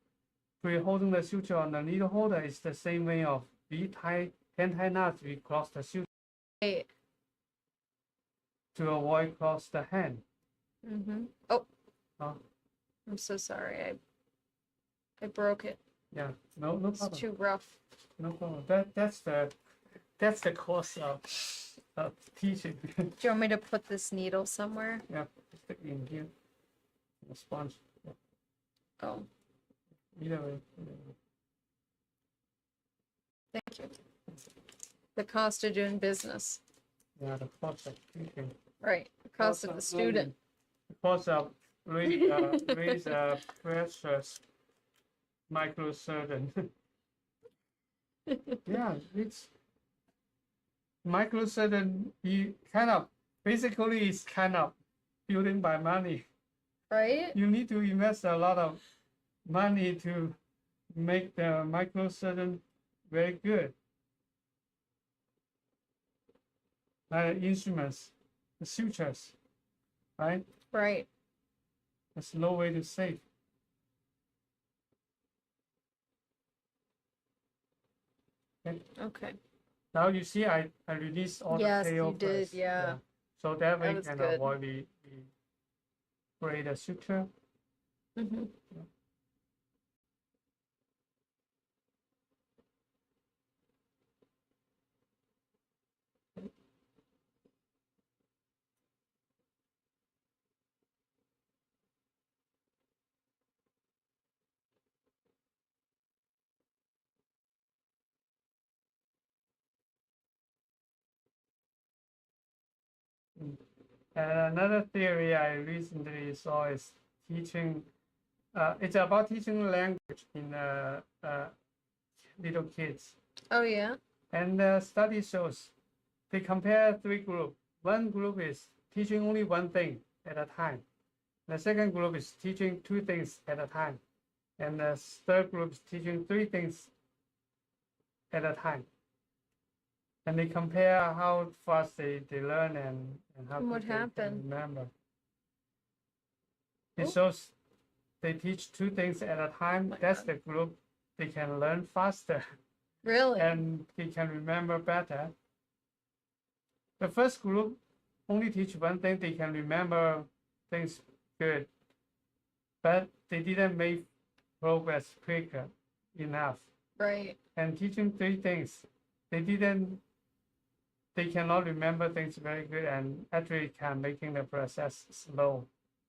holding the suture on the needle holder is the same way of we tie 10 tie knots. We cross the suture to avoid cross the hand. Oh, I'm so sorry. I broke it. Yeah, no problem. It's too rough. No problem. That's the course of teaching. Do you want me to put this needle somewhere? Yeah, stick it in here. A sponge. Yeah. Oh. Either way. Thank you. The cost of doing business. Yeah, the cost of teaching. Right. The cost of the student. The cost of raise precious microsurgeon. Yeah, it's microsurgeon. He basically is kind of building by money. Right. You need to invest a lot of money to make the microsurgeon very good. Like the instruments, the sutures, right? Right. There's no way to save. Okay. Now you see, I released all the Yes, KO you did. first. Yeah. So that way was can good. avoid we create a suture. And another theory I recently saw is teaching. It's about teaching language in little kids. Oh yeah. And the study shows they compare three groups. One group is teaching only one thing at a time. The second group is teaching two things at a time. And the third group is teaching three things at a time. And they compare how fast they learn and how And what quick they can happened? remember. It Oh. shows they teach two things at a time. My That's God. the group they can learn faster Really? and they can remember better. The first group only teach one thing, they can remember things good, but they didn't make progress quicker enough. Right. And teaching three things, they cannot remember things very good and actually can making the process slow.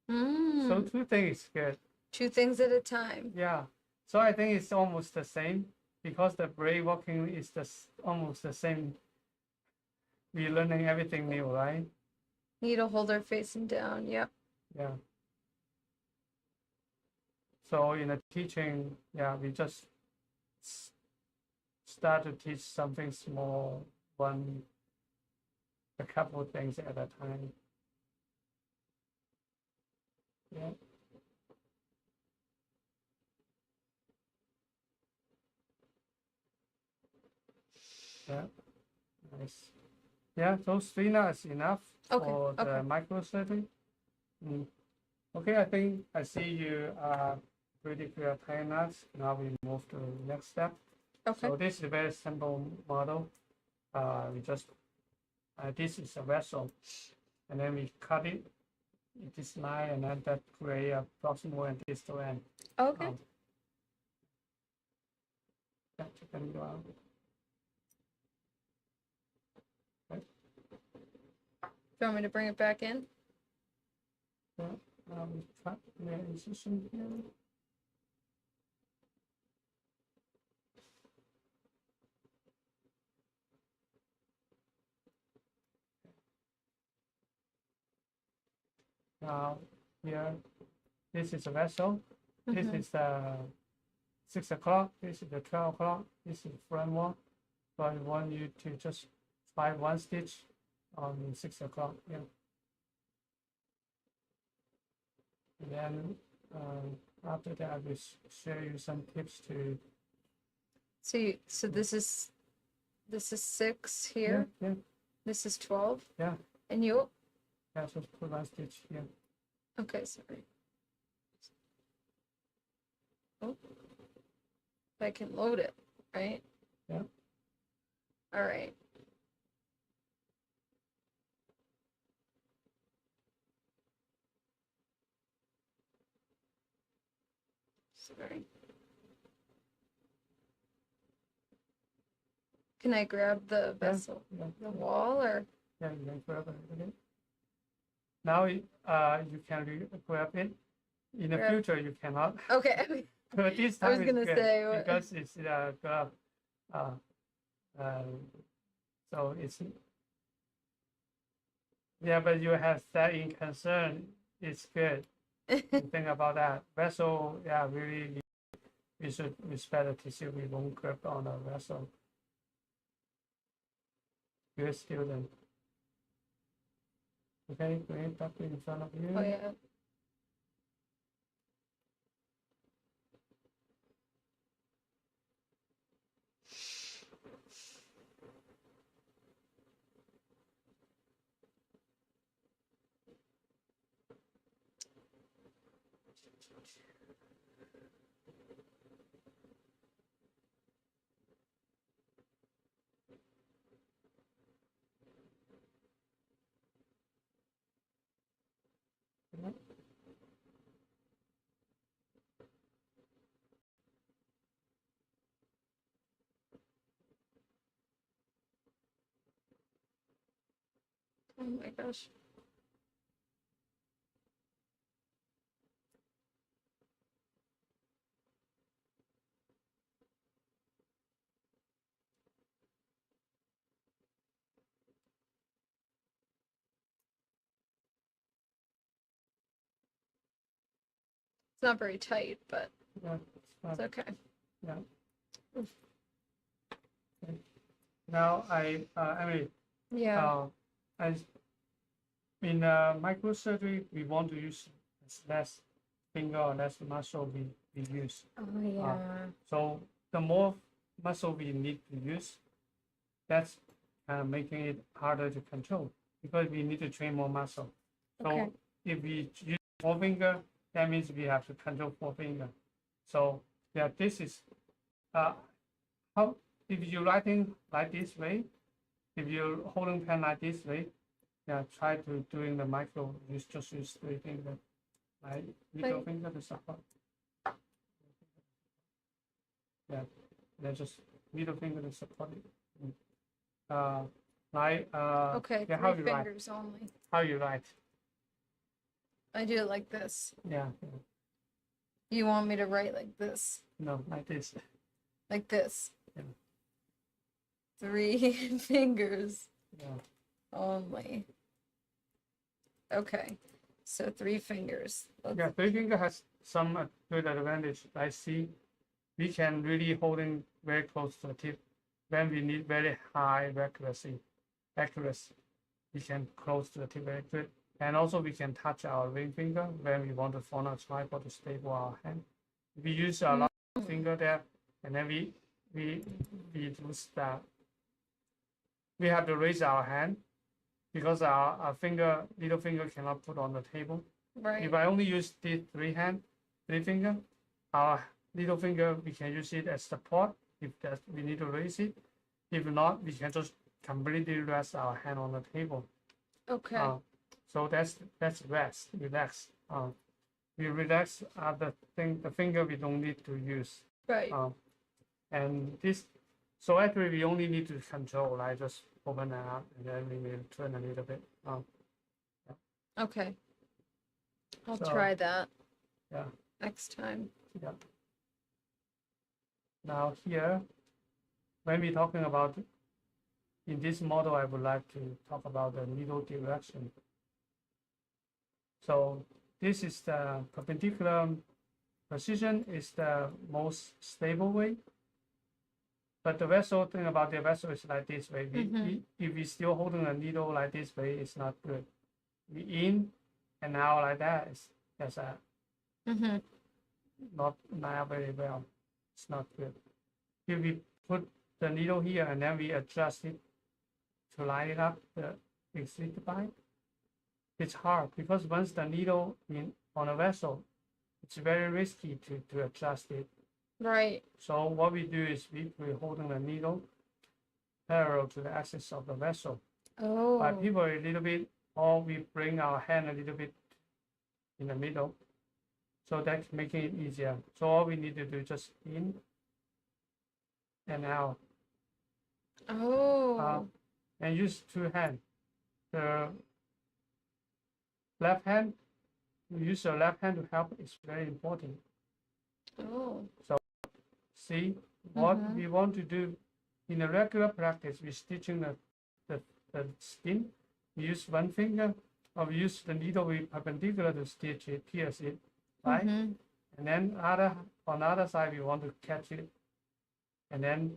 So two things is good. Two things at a time. Yeah. So I think it's almost the same because the brain working is almost the same. We're learning everything new, right? Needle holder facing down. Yep. Yeah. So in the teaching, yeah, we just start to teach something small, a couple of things at a time. Yeah. Yeah. Nice. Yeah, those three now is enough for the Okay. microsurgery. Okay, I think I see you are pretty good at tying knots. Now we move to the next step. Okay. So this is a very simple model. We just this is a vessel, and then we cut it in this line, and then that create a proximal and distal end. Okay. Yeah, you can go out. Do you want me to bring it back in? Yeah, we cut the incision here. Now here, this is a vessel. This is the 6 o'clock. This is the 12 o'clock. This is the front wall. So I want you to just find one stitch on 6 o'clock. Yeah. And then after that, I will share you some tips to. So this is 6 here. Yeah. This is 12. Yeah. And you? Yeah. Just put one stitch here. Okay. Sorry. Oh. I can load it, right? Yeah. All right. Sorry. Can I grab the vessel, Yeah. the wall, or? Yeah, you can grab it. Okay. Now you can grab it. In the future, you cannot. Okay. But this I was time gonna it's good say because it's glove. So it's yeah, but you have that in concern. It's good. Think about that. Vessel, yeah, really, we should respect the tissue. We won't grip on a vessel. Good student. Okay, bring it back in front of you. Oh yeah. Oh my gosh. It's not very tight, but Yeah, it's okay. Yeah. Okay. Now Emily, Yeah. As in microsurgery, we want to use less finger or less muscle we use. Oh yeah. So the more muscle we need to use, that's making it harder to control because we need to train more muscle. So Okay. if we use 4 finger, that means we have to control 4 finger. So yeah, this is how if you're writing like this way, if you're holding pen like this way, yeah, try to doing the micro. Just use 3 finger, right? Middle Like- finger to support. Yeah, then just middle finger to support it. Like Okay, yeah, how 3 you write? fingers only. How you write? I do it like this. Yeah, You want me to write like this? no, like this. Like this. Yeah. 3 fingers Yeah, only. Okay. So 3 fingers. yeah. 3 finger has some good advantage. I see we can really holding very close to the tip when we need very high accuracy. We can close to the tip very good. And also we can touch our ring finger when we want to form a tripod to stable our hand. We use a lot of finger there, and then we use that. We have to raise our hand because our finger, little finger cannot put on the table. Right. If I only use the 3 finger, our little finger, we can use it as support if that we need to raise it. If not, we can just completely rest our hand on the table. Okay. So that's relax. We relax the finger we don't need to use. Right. And this, so actually we only need to control, like just open it up and then we will turn a little bit. Okay. I'll So- try that. Yeah. Next time. Yeah. Now here, when we're talking about, in this model, I would like to talk about the needle direction. So this is the perpendicular position is the most stable way. But the vessel thing about the vessel is like this way. If we still holding a needle like this way, it's not good. We in and out like that is Mm-hmm. not very well. It's not good. If we put the needle here and then we adjust it to line it up the exit pipe, it's hard because once the needle in on a vessel, it's very risky to adjust it. Right. So what we do is we're holding the needle parallel to the axis of the vessel. Oh. By pivot a little bit, or we bring our hand a little bit in the middle. So that's making it easier. So all we need to do is just in and out. Oh. And use 2 hands. The left hand, you use your left hand to help is very important. Oh. See, what we want to do in a regular practice, we're stitching the skin. We use 1 finger, or we use the needle with perpendicular to stitch it, pierce it, right? Mm-hmm. And then on the other side, we want to catch it, and then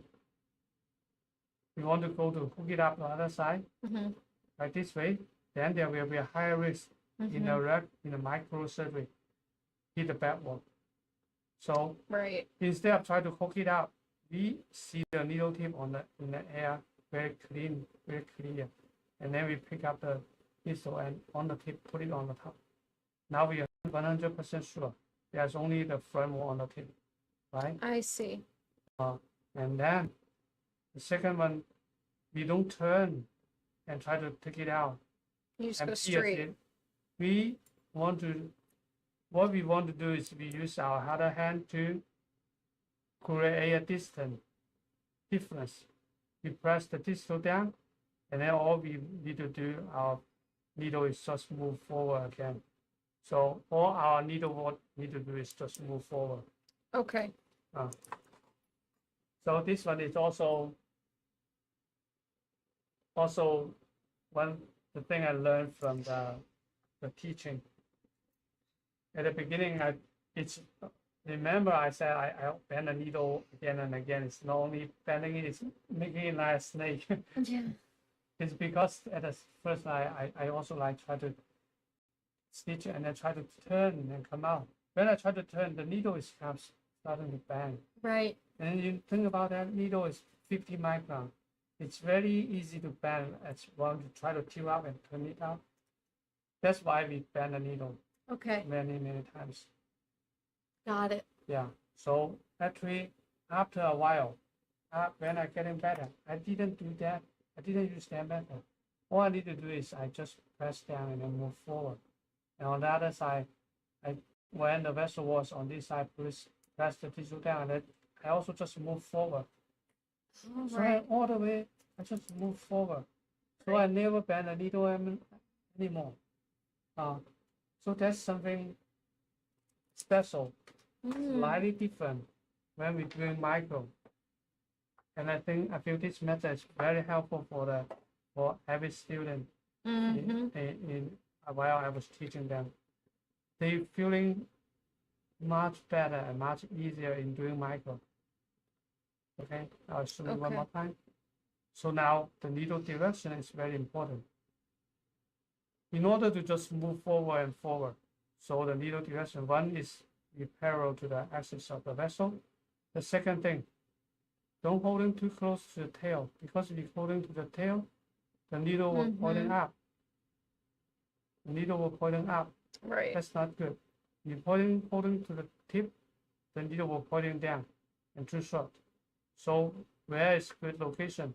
we want to go to hook it up the other side, Mm-hmm. like this way. Then there will be a higher risk in the microsurgery, hit the backward. So Right. instead of trying to hook it up, we see the needle tip in the air very clear, and then we pick up the pistol and on the tip put it on the top. Now we are 100% sure there's only the front wall on the tip, right? I see. And then the second one, we don't turn and try to take it out You just and go pierce straight. it. What we want to do is we use our other hand to create a difference. We press the distal down, and then all we need to do, our needle is just move forward again. So all our needle need to do is just move forward. Okay. So this one is also the thing I learned from the teaching. At the beginning, remember I said I bend the needle again and again. It's not only bending it, it's making it like a snake. Yeah. It's because at the first I also like try to stitch and then try to turn and come out. When I try to turn, the needle is kind of starting to bend. Right. And you think about that needle is 50 micron. It's very easy to bend as well. You try to tilt up and turn it out. That's why we bend the needle Okay. many times. Got it. Yeah. So actually, after a while, when I getting better, I didn't do that. I didn't use that method. All I need to do is I just press down and then move forward. And on the other side, when the vessel was on this side, press the tissue down, and then I also just move forward. All So right. all the way, I just move forward. So I never bend the needle anymore. So that's something special, slightly different when we're doing micro. And I feel this method is very helpful for every student while I was teaching them. They feeling much better and much easier in doing micro. Okay, I'll show you one more time. So now the needle direction is very important. In order to just move forward and forward, so the needle direction, one is be parallel to the axis of the vessel. The second thing, don't hold it too close to the tail, because if you hold it to the tail, the needle will pointing up. The needle will pointing up. Right. That's not good. You're holding to the tip, the needle will pointing down and too short. So where is good location?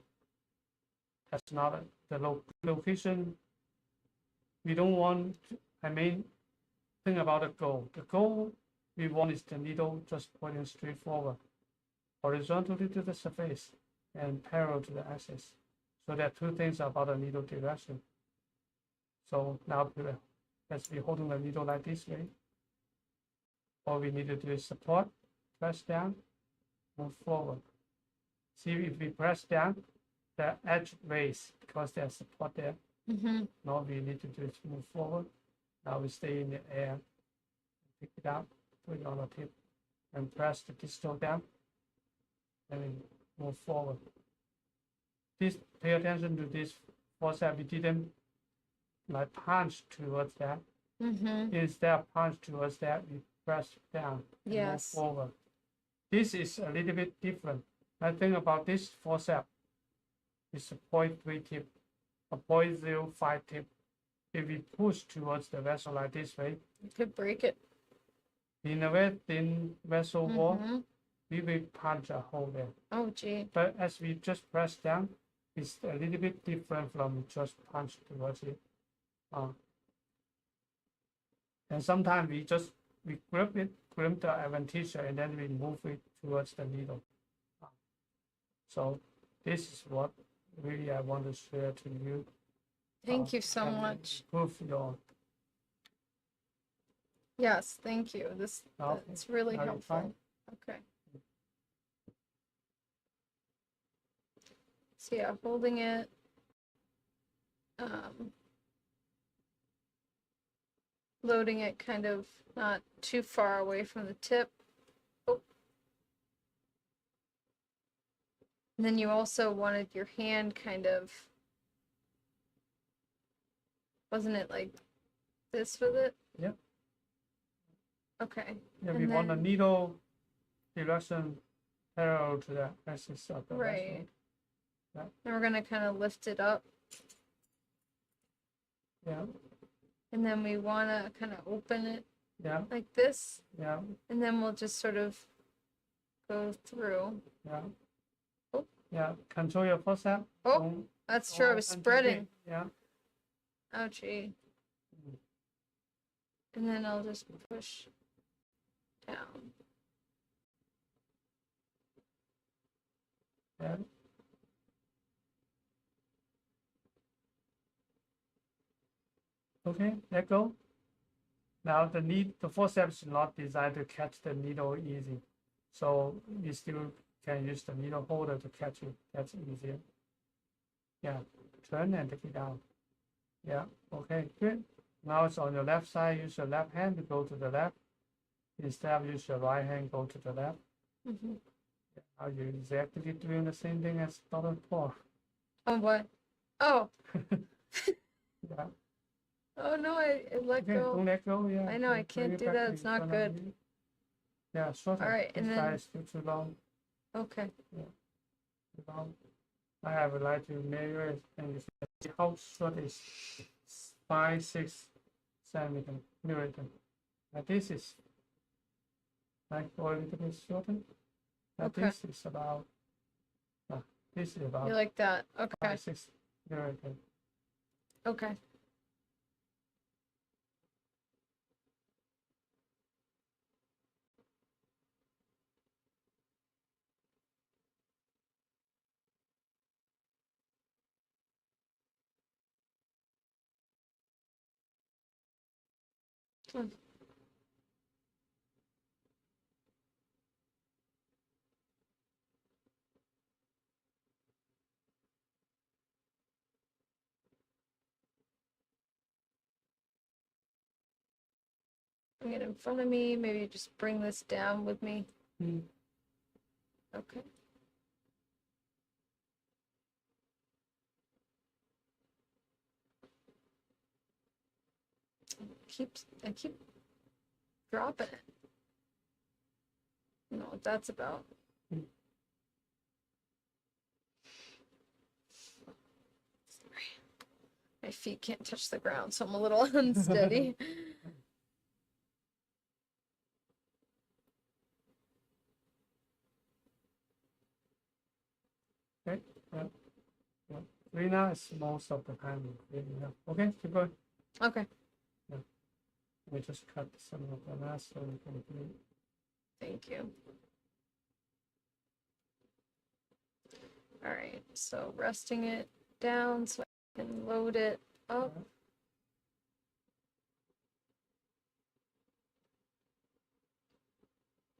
That's not the location. We don't want, think about the goal. The goal we want is the needle just pointing straight forward, horizontally to the surface and parallel to the axis. So there are two things about the needle direction. So now let's be holding the needle like this way. All we need to do is support, press down, move forward. See, if we press down, the edge raise because there's support there. Now we need to do is move forward. Now we stay in the air, pick it up, put it on the tip, and press the pistol down, and move forward. Pay attention to this forceps. We didn't like punch towards that. Instead of punch towards that, we press down and move forward. This is a little bit different. I think about this forceps. It's a 0.3 tip, a 0.05 tip. If we push towards the vessel like this way, You could break it. in a very thin vessel wall, we will punch a hole there. Oh, gee. But as we just press down, it's a little bit different from just punch towards it. And sometimes we grip the adventitia, and then we move it towards the needle. So this is what really I want to share to you. Thank you so much. Improve your. Yes, thank you. That's really Are you helpful. fine? Okay. So yeah, holding it. Loading it kind of not too far away from the tip. Oh. And then you also wanted your hand kind of, wasn't it like this with it? Yep. Okay. Yeah, And we want the then- needle direction parallel to the axis of the Right. vessel. Yeah. And we're gonna kind of lift it up, Yeah, and then we wanna kind of open it yeah, like this, yeah, and then we'll just sort of go through. yeah. Oh. Yeah, control your forceps. Oh, Don't- that's true. I don't was open too spreading. big. Yeah. Oh, gee. Mm. And then I'll just push down. Yeah. Okay, let go. Now the forceps is not designed to catch the needle easy, so you still can use the needle holder to catch it. That's easier. Yeah, turn and take it down. Yeah, okay, good. Now it's on your left side. Use your left hand to go to the left. Instead of use your right hand, go to the left. Now you're exactly doing the same thing as Dr. Paul. Oh, what? Oh, Yeah. oh no, I let Okay, go. don't let go. Yeah. I know, I Bring can't it do back that, to it's in not front of good. you. Yeah, shorter. All right, and This then- side is still too long. Okay. Too long. I would like to measure it and you can see how short is 5-6 centimeter millimeter. This is like a little bit shorter. Okay. This is about this is about You like that? Okay. 5-6 millimeter. Okay. Hmm. Bring it in front of me. Maybe just bring this down with me. Mm. Okay. I keep dropping it. I don't know what that's about. Mm. Sorry. My feet can't touch the ground, so I'm a little unsteady. Okay. Yeah. Yeah. Rina is most of the time. Yeah. Okay, keep going. Okay. We just cut some of the last so we can do. Thank you. All right, so resting it down so I can load it up.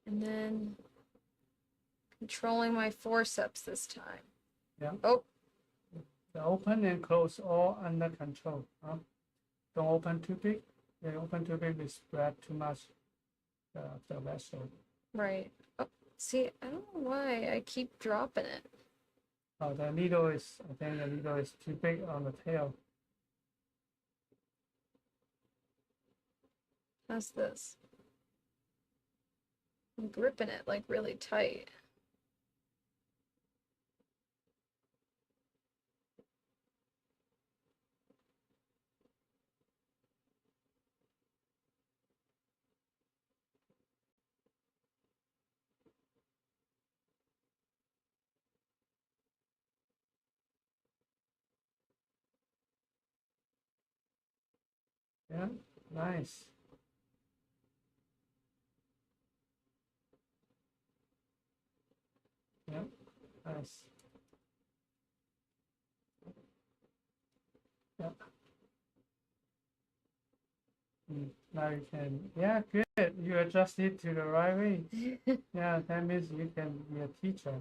And then controlling my forceps this time. Yeah. Oh, The open and close all under control. Don't open too big. They open too big, we spread too much the vessel. right. Oh, see, I don't know why I keep dropping it. The needle is, I think the needle is too big on the tail. How's this? I'm gripping it like really tight. Yeah, nice. Yeah, nice. Yeah. Now you can, yeah, good. You adjust it to the right way. Yeah, that means you can be a teacher.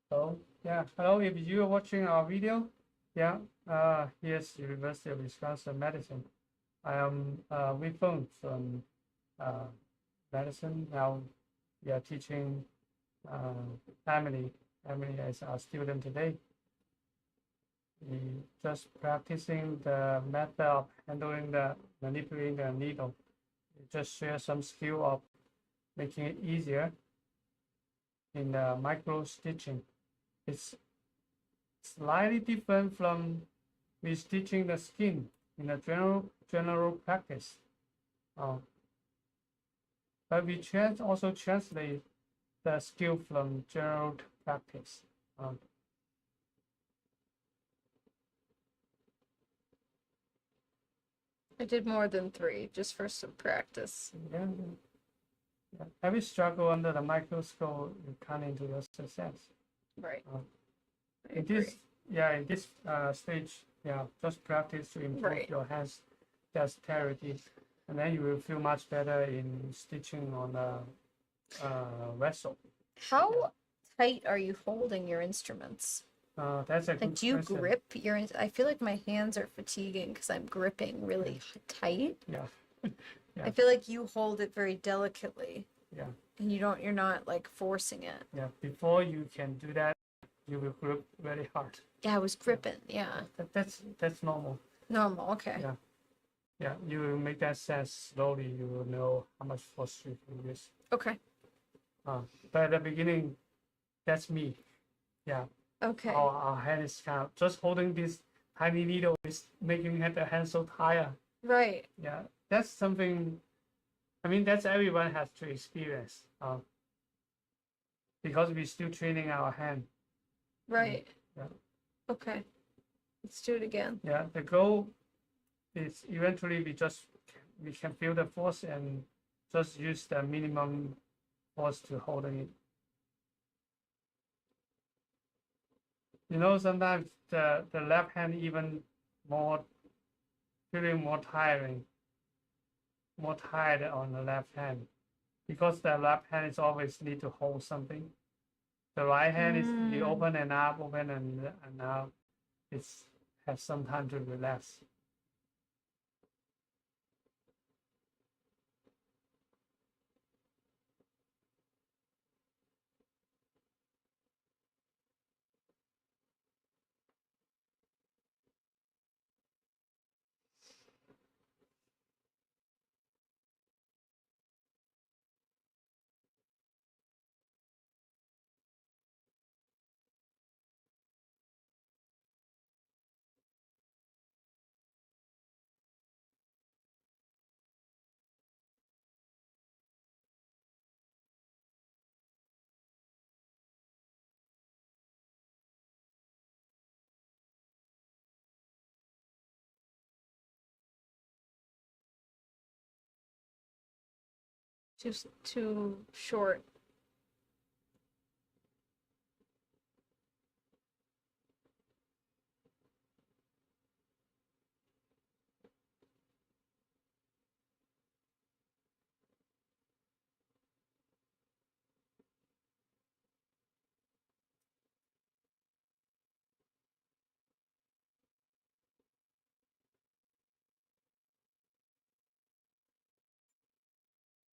So, yeah, hello, if you are watching our video, yeah, here's University of Wisconsin Medicine. I am Wifeng from Medicine. Now we are teaching Emily. Emily is our student today. We just practicing the method of handling the manipulating the needle. We just share some skill of making it easier in the micro stitching. It's slightly different from stitching the skin in a general practice. But we also translate the skill from general practice. I did more than 3 just for some practice. Yeah. Every struggle under the microscope will come into your success. Right. I In agree. this stage, just practice to improve Right. your hands dexterity, and then you will feel much better in stitching on the vessel. How tight are you holding your instruments? That's a Like, good do you question. grip your? I feel like my hands are fatiguing because I'm gripping really tight. Yeah. Yeah. I feel like you hold it very delicately. Yeah. And you're not like forcing it. Yeah. Before you can do that, you will grip very hard. Yeah, I was gripping. Yeah. That's normal. Normal. Okay. Yeah. Yeah. You will make that sense slowly. You will know how much force you can use. Okay. But at the beginning, that's me. Yeah. Okay. Our hand is kind of just holding this tiny needle is making the hand so tired. Right. Yeah. That's something. I mean, that's everyone has to experience. Because we're still training our hand. Right. Yeah. Okay. Let's do it again. Yeah. The goal is eventually we can feel the force and just use the minimum force to holding it. You know, sometimes the left hand even more feeling more tiring, more tired on the left hand because the left hand is always need to hold something. The right hand is you open and up, and up. It's have some time to relax. Too short.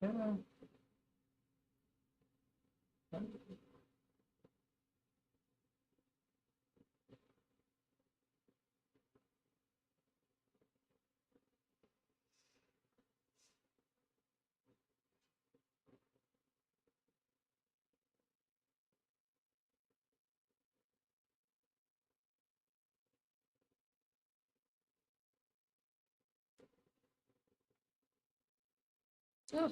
Yeah. Oh.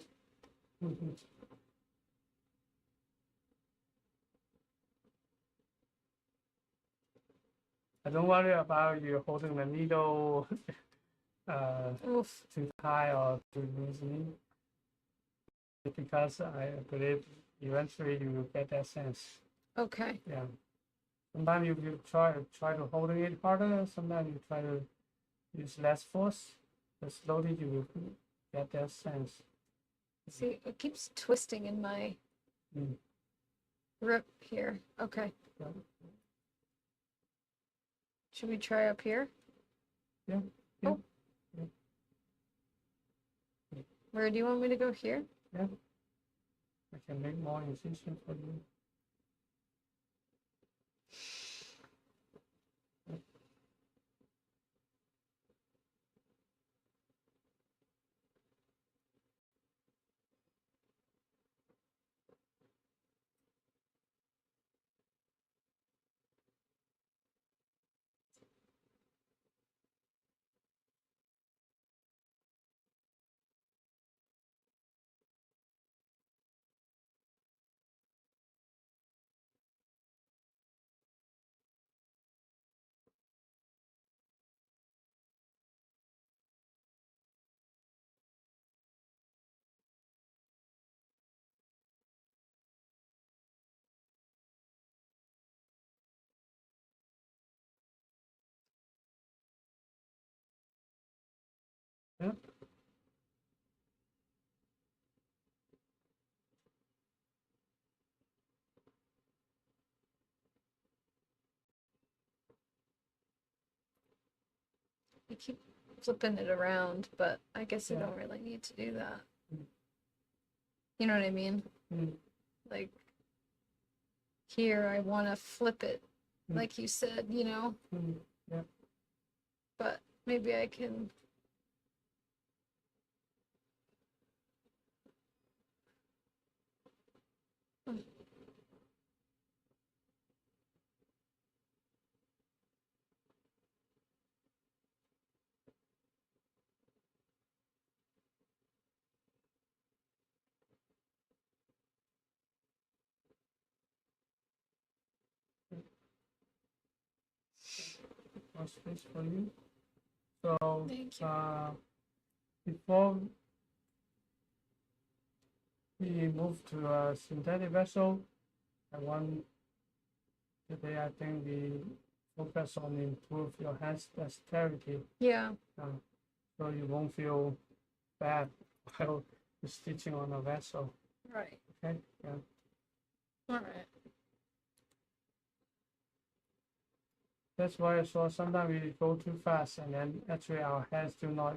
I don't worry about you holding the needle Oof. too high or too loosely because I believe eventually you will get that sense. Okay. Yeah. Sometimes you try to holding it harder. Sometimes you try to use less force. But slowly you will get that sense. See, it keeps twisting in my grip here. Okay. Yeah. Should we try up here? Yeah. Oh. Yeah. Where do you want me to go here? Yeah. I can make more incision for you. Yeah. I keep flipping it around, but I guess I Yeah. don't really need to do that. You know what I mean? Mm. Like here, I want to flip it, Mm. like you said, you know, Yeah. but maybe I can. More space for you. So Thank you. before we move to a synthetic vessel, today I think we focus on improve your hands dexterity, Yeah. so you won't feel bad while you're stitching on a vessel. Right. Okay. Yeah. All right. That's why I saw sometimes we go too fast, and then actually our hands do not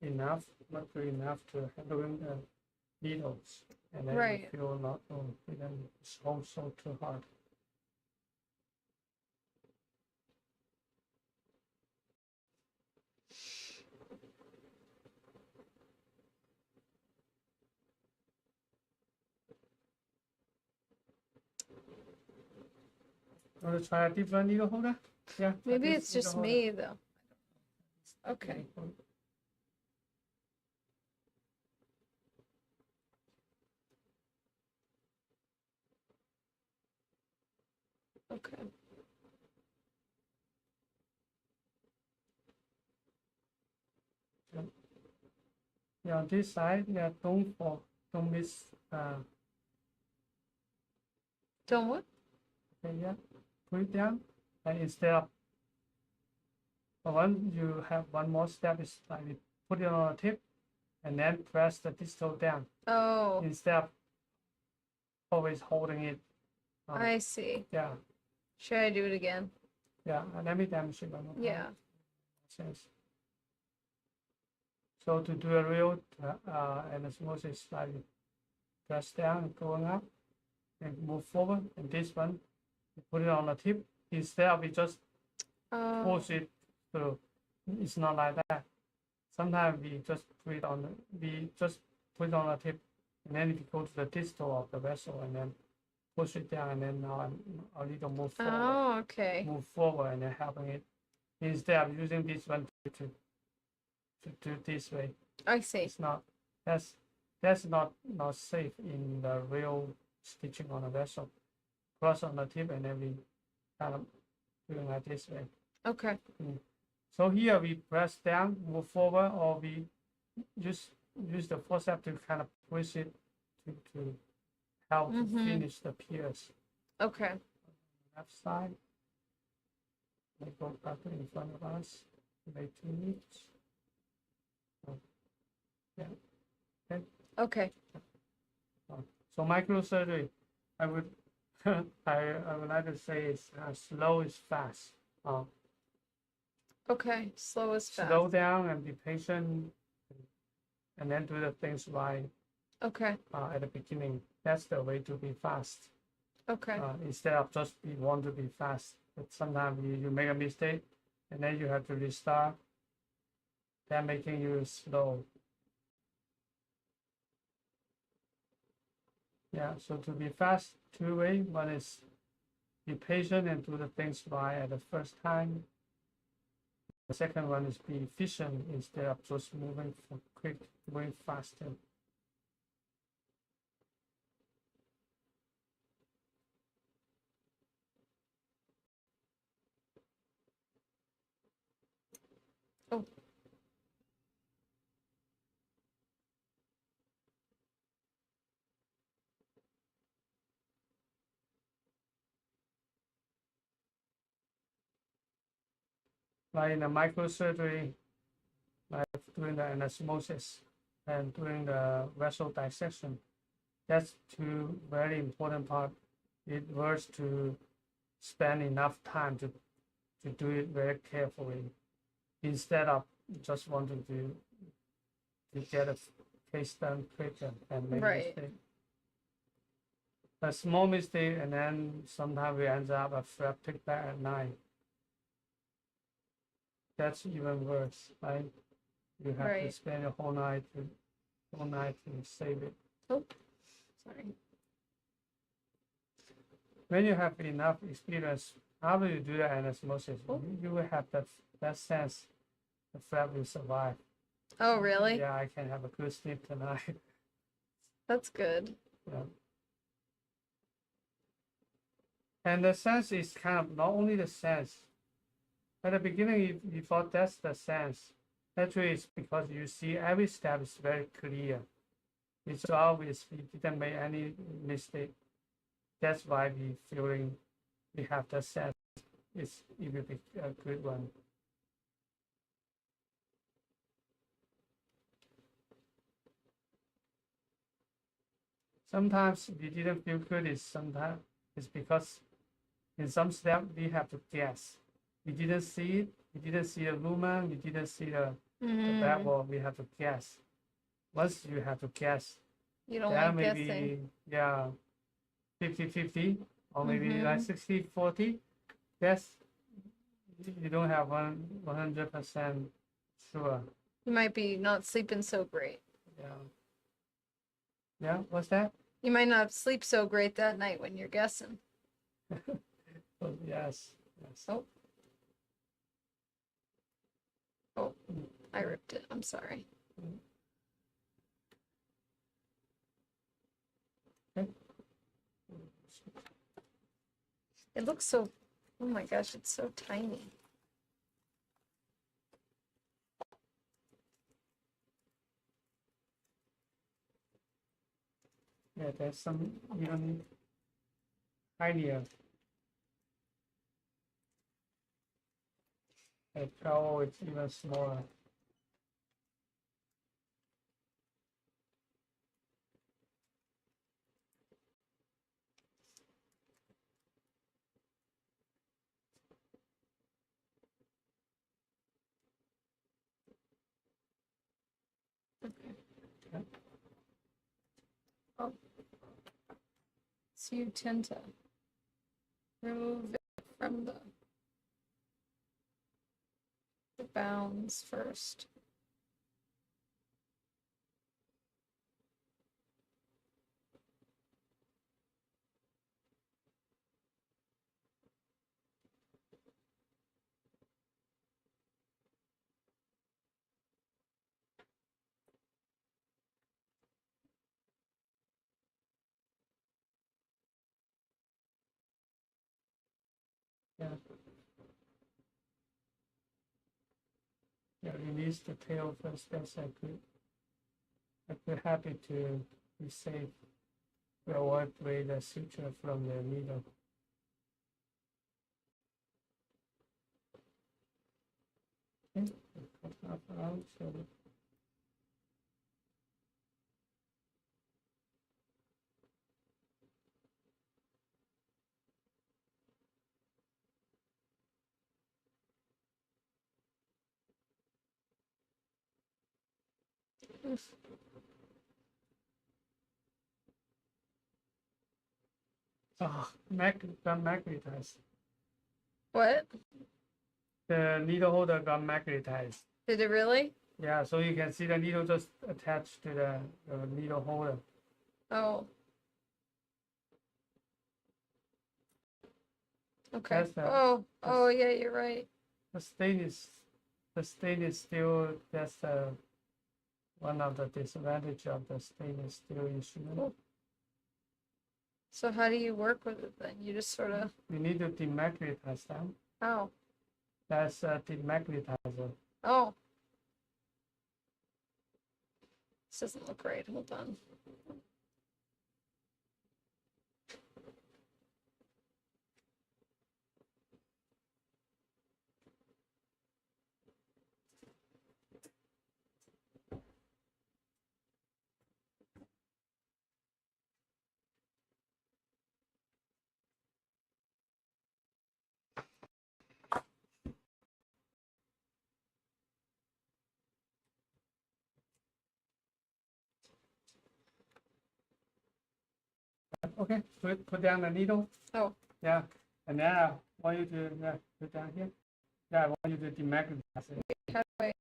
enough, not good enough to handling the needles, and then Right. you feel not then it's also too hard. Want to try a different needle holder? Yeah. Maybe this it's needle just holder. me though. Okay. Okay. Yeah, on this side, yeah, don't miss. Don't what? Okay, yeah, put it down, and instead of one, you have one more step is like you put it on a tip, and then press the distal down Oh, instead of always holding it. I see. Yeah, Should I do it again? yeah, and let me demonstrate one more time. Yeah. Sense. So to do a real anesthesis, like press down, going up, and move forward. And this one, you put it on the tip instead of it just Oh. push it through. It's not like that. Sometimes we just put it on the tip, and then if you go to the distal of the vessel and then push it down, and then a little move forward, Oh, okay. and then helping it instead of using this one to do this way. I see. It's not that's not safe in the real stitching on a vessel. Cross on the tip, and then we kind of doing like this way. Okay. So here we press down, move forward, or we use the forceps to kind of push it to help to finish the pierce. Okay. Left side. We go back in front of us. Make 2 minutes. Yeah. Okay. Okay. So microsurgery, I would I would like to say is slow is fast. Okay. Slow is fast. Slow down and be patient, and then do the things right Okay. at the beginning. That's the way to be fast. Okay. Instead of just want to be fast, but sometimes you make a mistake, and then you have to restart. That making you slow. Yeah, so to be fast, 2 ways. One is be patient and do the things right at the first time. The second one is be efficient instead of just moving quick, going faster. Oh. Like in the microsurgery, like doing the anastomosis and doing the vessel dissection, that's 2 very important part. It works to spend enough time to do it very carefully instead of just wanting to get a case done quicker and make Right. mistake. A small mistake, and then sometimes we end up a flap picked back at night. That's even worse, right? You have to Right. spend a whole night to save it. Oh, sorry. When you have enough experience, after you do the anesthesia, you will have that sense the flap will survive. Oh, really? Yeah, I can have a good sleep tonight. That's good. Yeah. And the sense is kind of not only the sense. At the beginning, you thought that's the sense. Actually, it's because you see every step is very clear. It's obvious we didn't make any mistake. That's why we feeling we have the sense. It will be a good one. Sometimes we didn't feel good. Sometimes it's because in some step we have to guess. We didn't see it. We didn't see the lumen. We didn't see the back wall. We have to guess. Once you have to guess, You don't then like maybe guessing. yeah, 50-50 or maybe like 60-40. Yes, you don't have 100% sure. You might be not sleeping so great. Yeah. Yeah. What's that? You might not sleep so great that night when you're guessing. Oh, yes. Yes. Oh. Oh, I ripped it. I'm sorry. Okay. It looks so, oh my gosh, it's so tiny. Yeah, there's some even tinier. At 12, it's even smaller. Okay. Oh. So you tend to remove it from the bounds first. Yeah. Yeah, release the tail first. That's a good. I'd be happy to be safe. To avoid the suture from the needle. Okay. Cut half out. So got magnetized. What? The needle holder got magnetized. Did it really? Yeah, so you can see the needle just attached to the needle holder. Oh. Okay. Oh, yeah, you're right. The stain is still, that's one of the disadvantage of the stainless steel instrument. Oh. So how do you work with it then? You just sort of. You need to demagnetize them. Oh. That's a demagnetizer. Oh. This doesn't look right. Hold on. Okay, put down the needle. Oh. Yeah, and then I want you to put down here. Yeah, I want you to demagnetize it. How do I?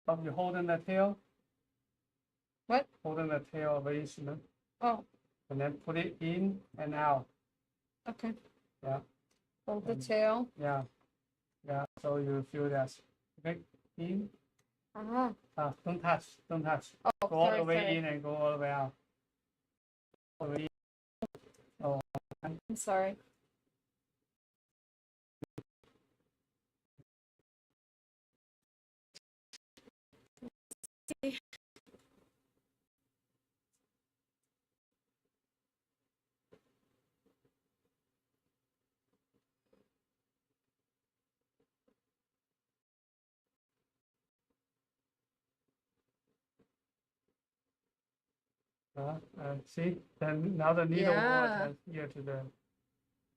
Oh, you're holding the tail. What? Holding the tail of the instrument. Oh. And then put it in and out. Okay. Yeah. Hold the tail. Yeah. Yeah. So you feel that. Okay. In. Uh-huh. Don't touch. Don't touch. Oh, Go all sorry, the way sorry. in and go all the way out. All the way in. Oh. I'm sorry. See, then now the needle will Yeah. attach here to the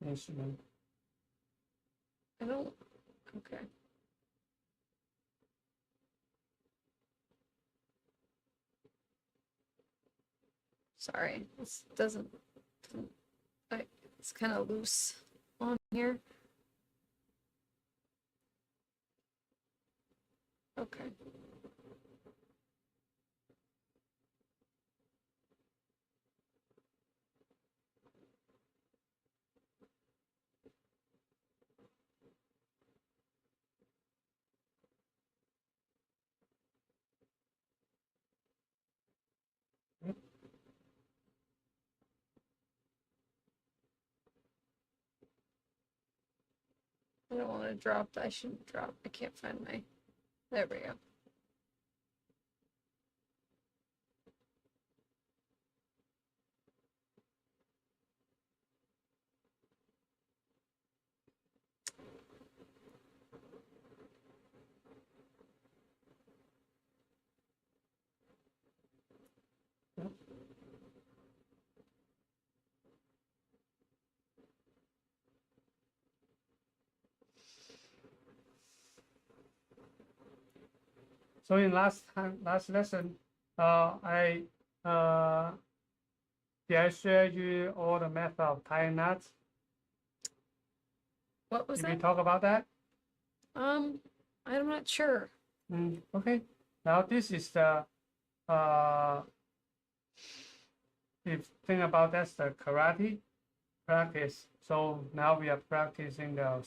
instrument. I don't. Okay. Sorry, this doesn't. It's kind of loose on here. Okay. I don't want to drop. I shouldn't drop. I can't find my. There we go. So in last lesson, I did I share you all the method of tying knots? What was Did we that? talk about that? I'm not sure. Okay. Now this is the if think about that's the karate practice. So now we are practicing the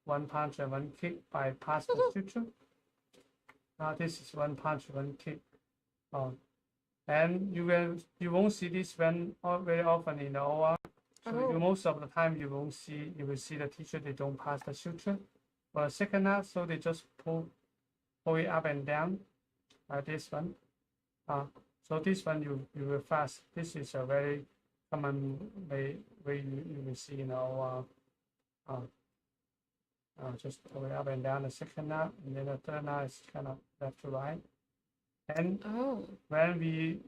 one punch and one kick by past the suture. Now this is one punch, one kick. And you won't see this very often in the OR. So most of the time you will see the teacher, they don't pass the suture. For the second knot, so they just pull it up and down like this one. So this one you will fast. This is a very common way you will see, just pull it up and down the second knot, and then the third knot is kind of left to right. And when we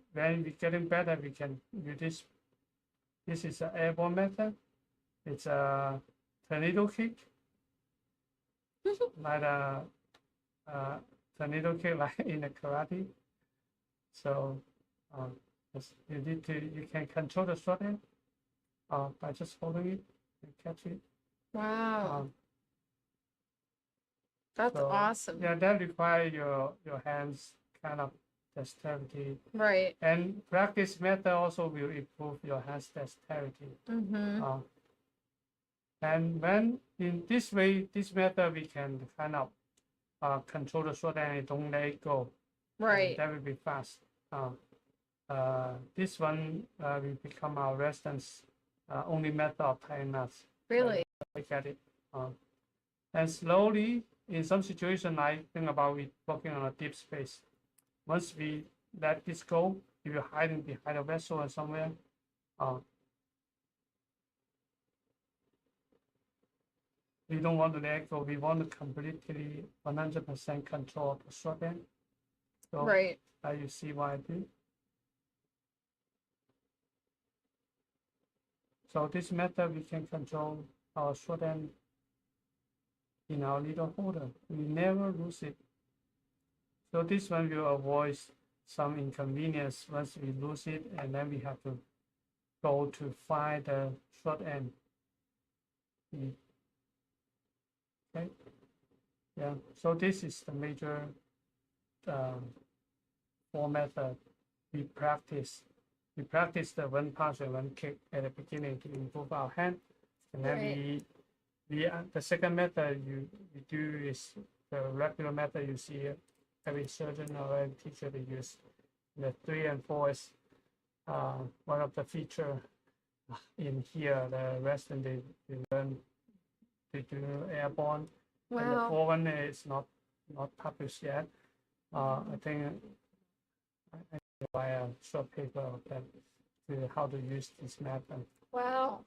getting better, we can use this. This is an airborne method. It's a tornado kick, like a tornado kick like in the karate. So you can control the short end by just holding it and catch it. Wow. That's awesome. Yeah, that requires your hands kind of dexterity. Right. And practice method also will improve your hands dexterity. And when in this way, this method, we can kind of control the short end and don't let it go. Right. That will be fast. This one will become our residence only method of tying knots. Really? I get it. And slowly, in some situation, I think about it working on a deep space. Once we let this go, if you're hiding behind a vessel or somewhere, we don't want to let it go. We want to completely 100% control the short end. So right. You see what I do. So this method, we can control our short end in our needle holder. We never lose it. So this one will avoid some inconvenience once we lose it, and then we have to go to find the short end. Okay. Yeah. So this is the major four method we practice. We practice the one punch and one kick at the beginning to improve our hand, and then Right. the second method we do is the regular method you see every surgeon or every teacher they use. The 3 and 4 is one of the feature in here. The rest and they learn to do airborne. And the Wow. 4 one is not published yet. I think I buy a short paper of that to how to use this method. Wow.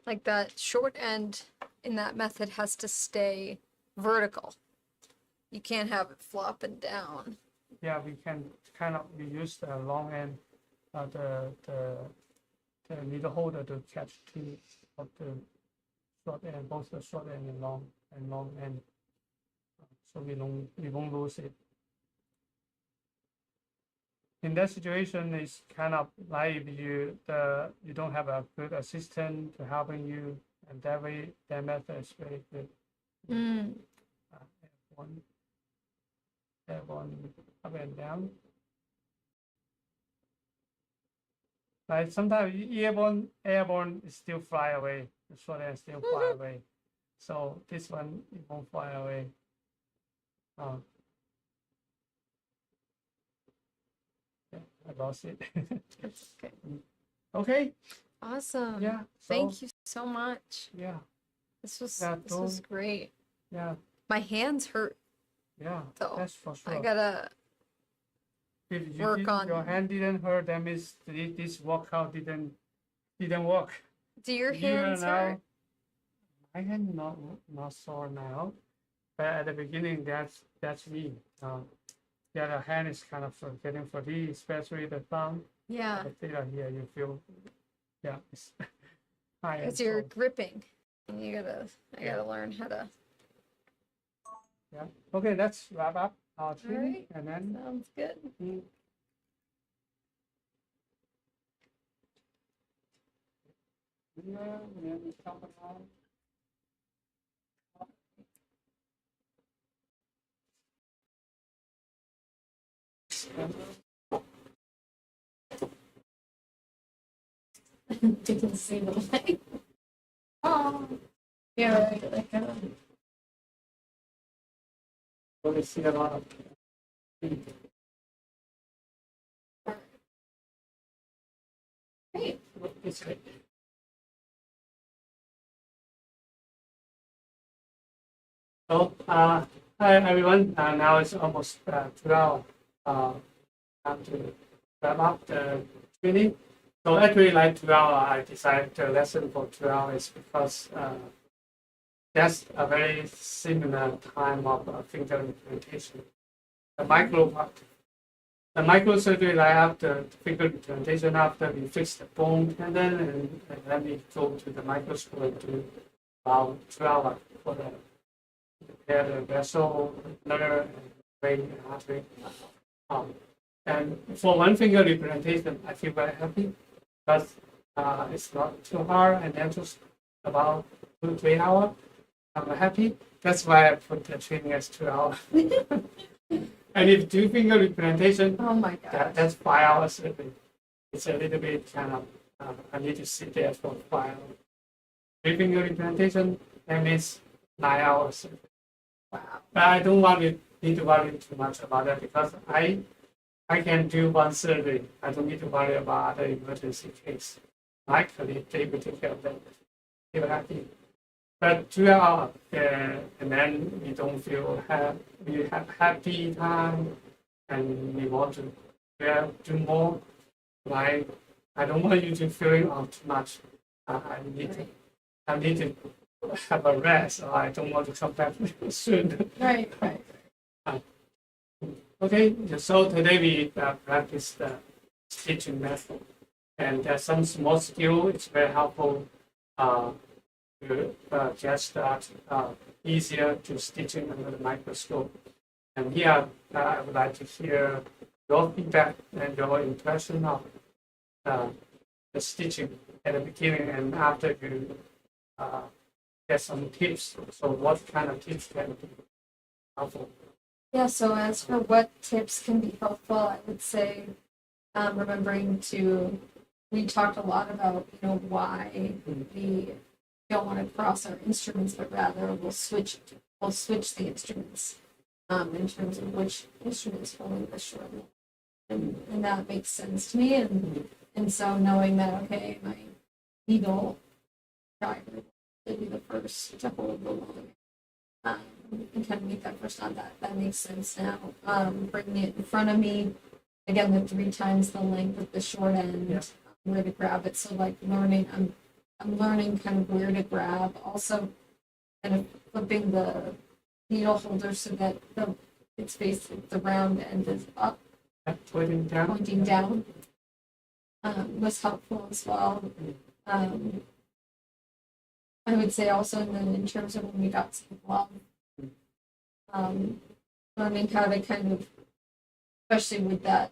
Like that short end in that method has to stay vertical. You can't have it flopping down. Yeah, we can we use the long end, the needle holder to catch two of the short end, both the short end and long end, so we won't lose it. In that situation, it's kind of like if you don't have a good assistant to helping you, and that way that method is very good. F1 up and down. Like sometimes airborne is still fly away. The short end still fly away. So this one it won't fly away. Yeah, I lost it. That's okay. Okay. Awesome. Yeah. So, Thank you so much. Yeah. This was Yeah, this was great. Yeah. My hands hurt Yeah. though. That's for sure. I gotta If work on. your hand didn't hurt, that means this workout didn't work. Do your You hands are hurt? My hand not sore now, but at the beginning that's me. The other hand is kind of getting fatigued, especially the thumb. Yeah. The finger here, you feel, yeah, it's high and Because you're sore. gripping. And I gotta learn how to. Yeah. Okay, let's wrap up our All training right. and then. Sounds good. Yeah, and then we talk about. Didn't see the light. Oh. Yeah, right. Like, So we see a lot of. Great. It's great. So, hi everyone. Now it's almost 2 hours. Time to wrap up the training. So actually, like 2 hours, I decided the lesson for 2 hours because that's a very similar time of finger implantation. The microsurgery, I have the finger implantation after we fix the bone tendon, and then we go to the microscope and do about 2 hours for the prepare the vessel, nerve, and vein and artery. And for one finger implantation, I feel very happy because it's not too hard and then just about 2-3 hours. I'm happy. That's why I put the training as 2 hours. And if 2 finger implantation, oh my gosh. that's 5 hours. It's a little bit kind of, I need to sit there for 5 hours. 3 finger implantation, that means 9 hours. Wow. But I don't need to worry too much about that because I can do one surgery. I don't need to worry about other emergency case. My colleague, they will take care of that. They were happy. But 2 hours, and then we don't feel we have happy time, and we want to do more. Like I don't want you to feeling out too much. I need to have a rest, or I don't want to come back soon. Right. Okay, so today we practice the stitching method, and there's some small skill. It's very helpful to get start easier to stitching under the microscope. And here I would like to hear your feedback and your impression of the stitching at the beginning and after you get some tips. So what kind of tips can be helpful? Yeah, so as for what tips can be helpful, I would say remembering to, we talked a lot about, why we don't want to cross our instruments, but rather we'll switch the instruments in terms of which instruments holding the short line. And that makes sense to me. And so knowing that, okay, my needle driver will be the first to hold the line. And kind of make that first on that makes sense now. Bringing it in front of me, again, the 3 times the length of the short end, Yeah. where to grab it. So like learning, I'm learning kind of where to grab. Also, kind of flipping the needle holder so that it's facing the round end is up, Pointing down. Was helpful as well. I would say also in terms of when we got some glove, learning how to kind of, especially with that,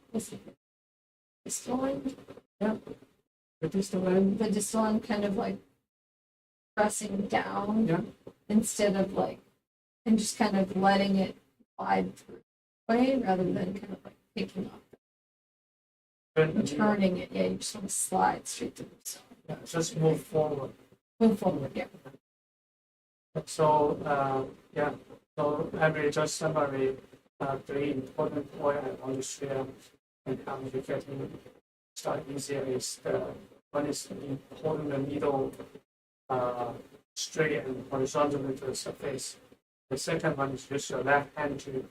distal end, The distal end. the distal end kind of like pressing down Yeah. instead of like, and just kind of letting it glide through way rather than kind of like picking up and turning it. Yeah, you just want to slide straight through. So Yeah, just move forward. move forward. Yeah. So so I will just summary 3 important points I want to share and how you getting start easier is one is holding the needle straight and horizontally to the surface. The second one is use your left hand to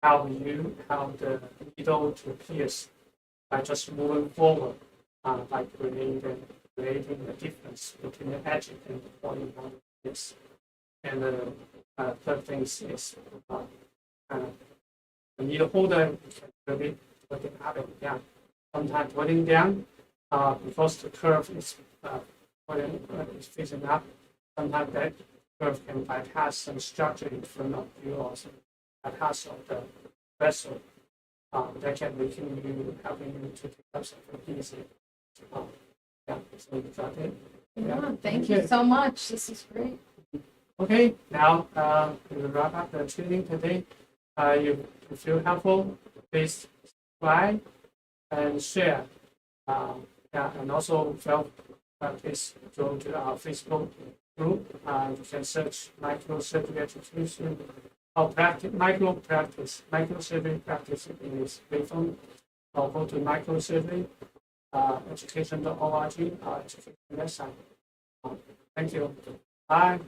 help the needle to pierce by just moving forward, by creating a difference between the edge and the point you want to pierce. And the third thing is the needle holder can really working up and down. Sometimes working down because the curve is facing up. Sometimes that curve can bypass some structure in front of you or some bypass of the vessel. That can helping you to pick up something easy. So you got it. Yeah, thank you so much. This is great. Okay, now we will wrap up the training today. If you feel helpful, please subscribe and share. And also please go to our Facebook group. You can search Microsurgery Education or Microsurgery Practice in this platform, or go to Microsurgery education.org, our education website. Thank you. Bye.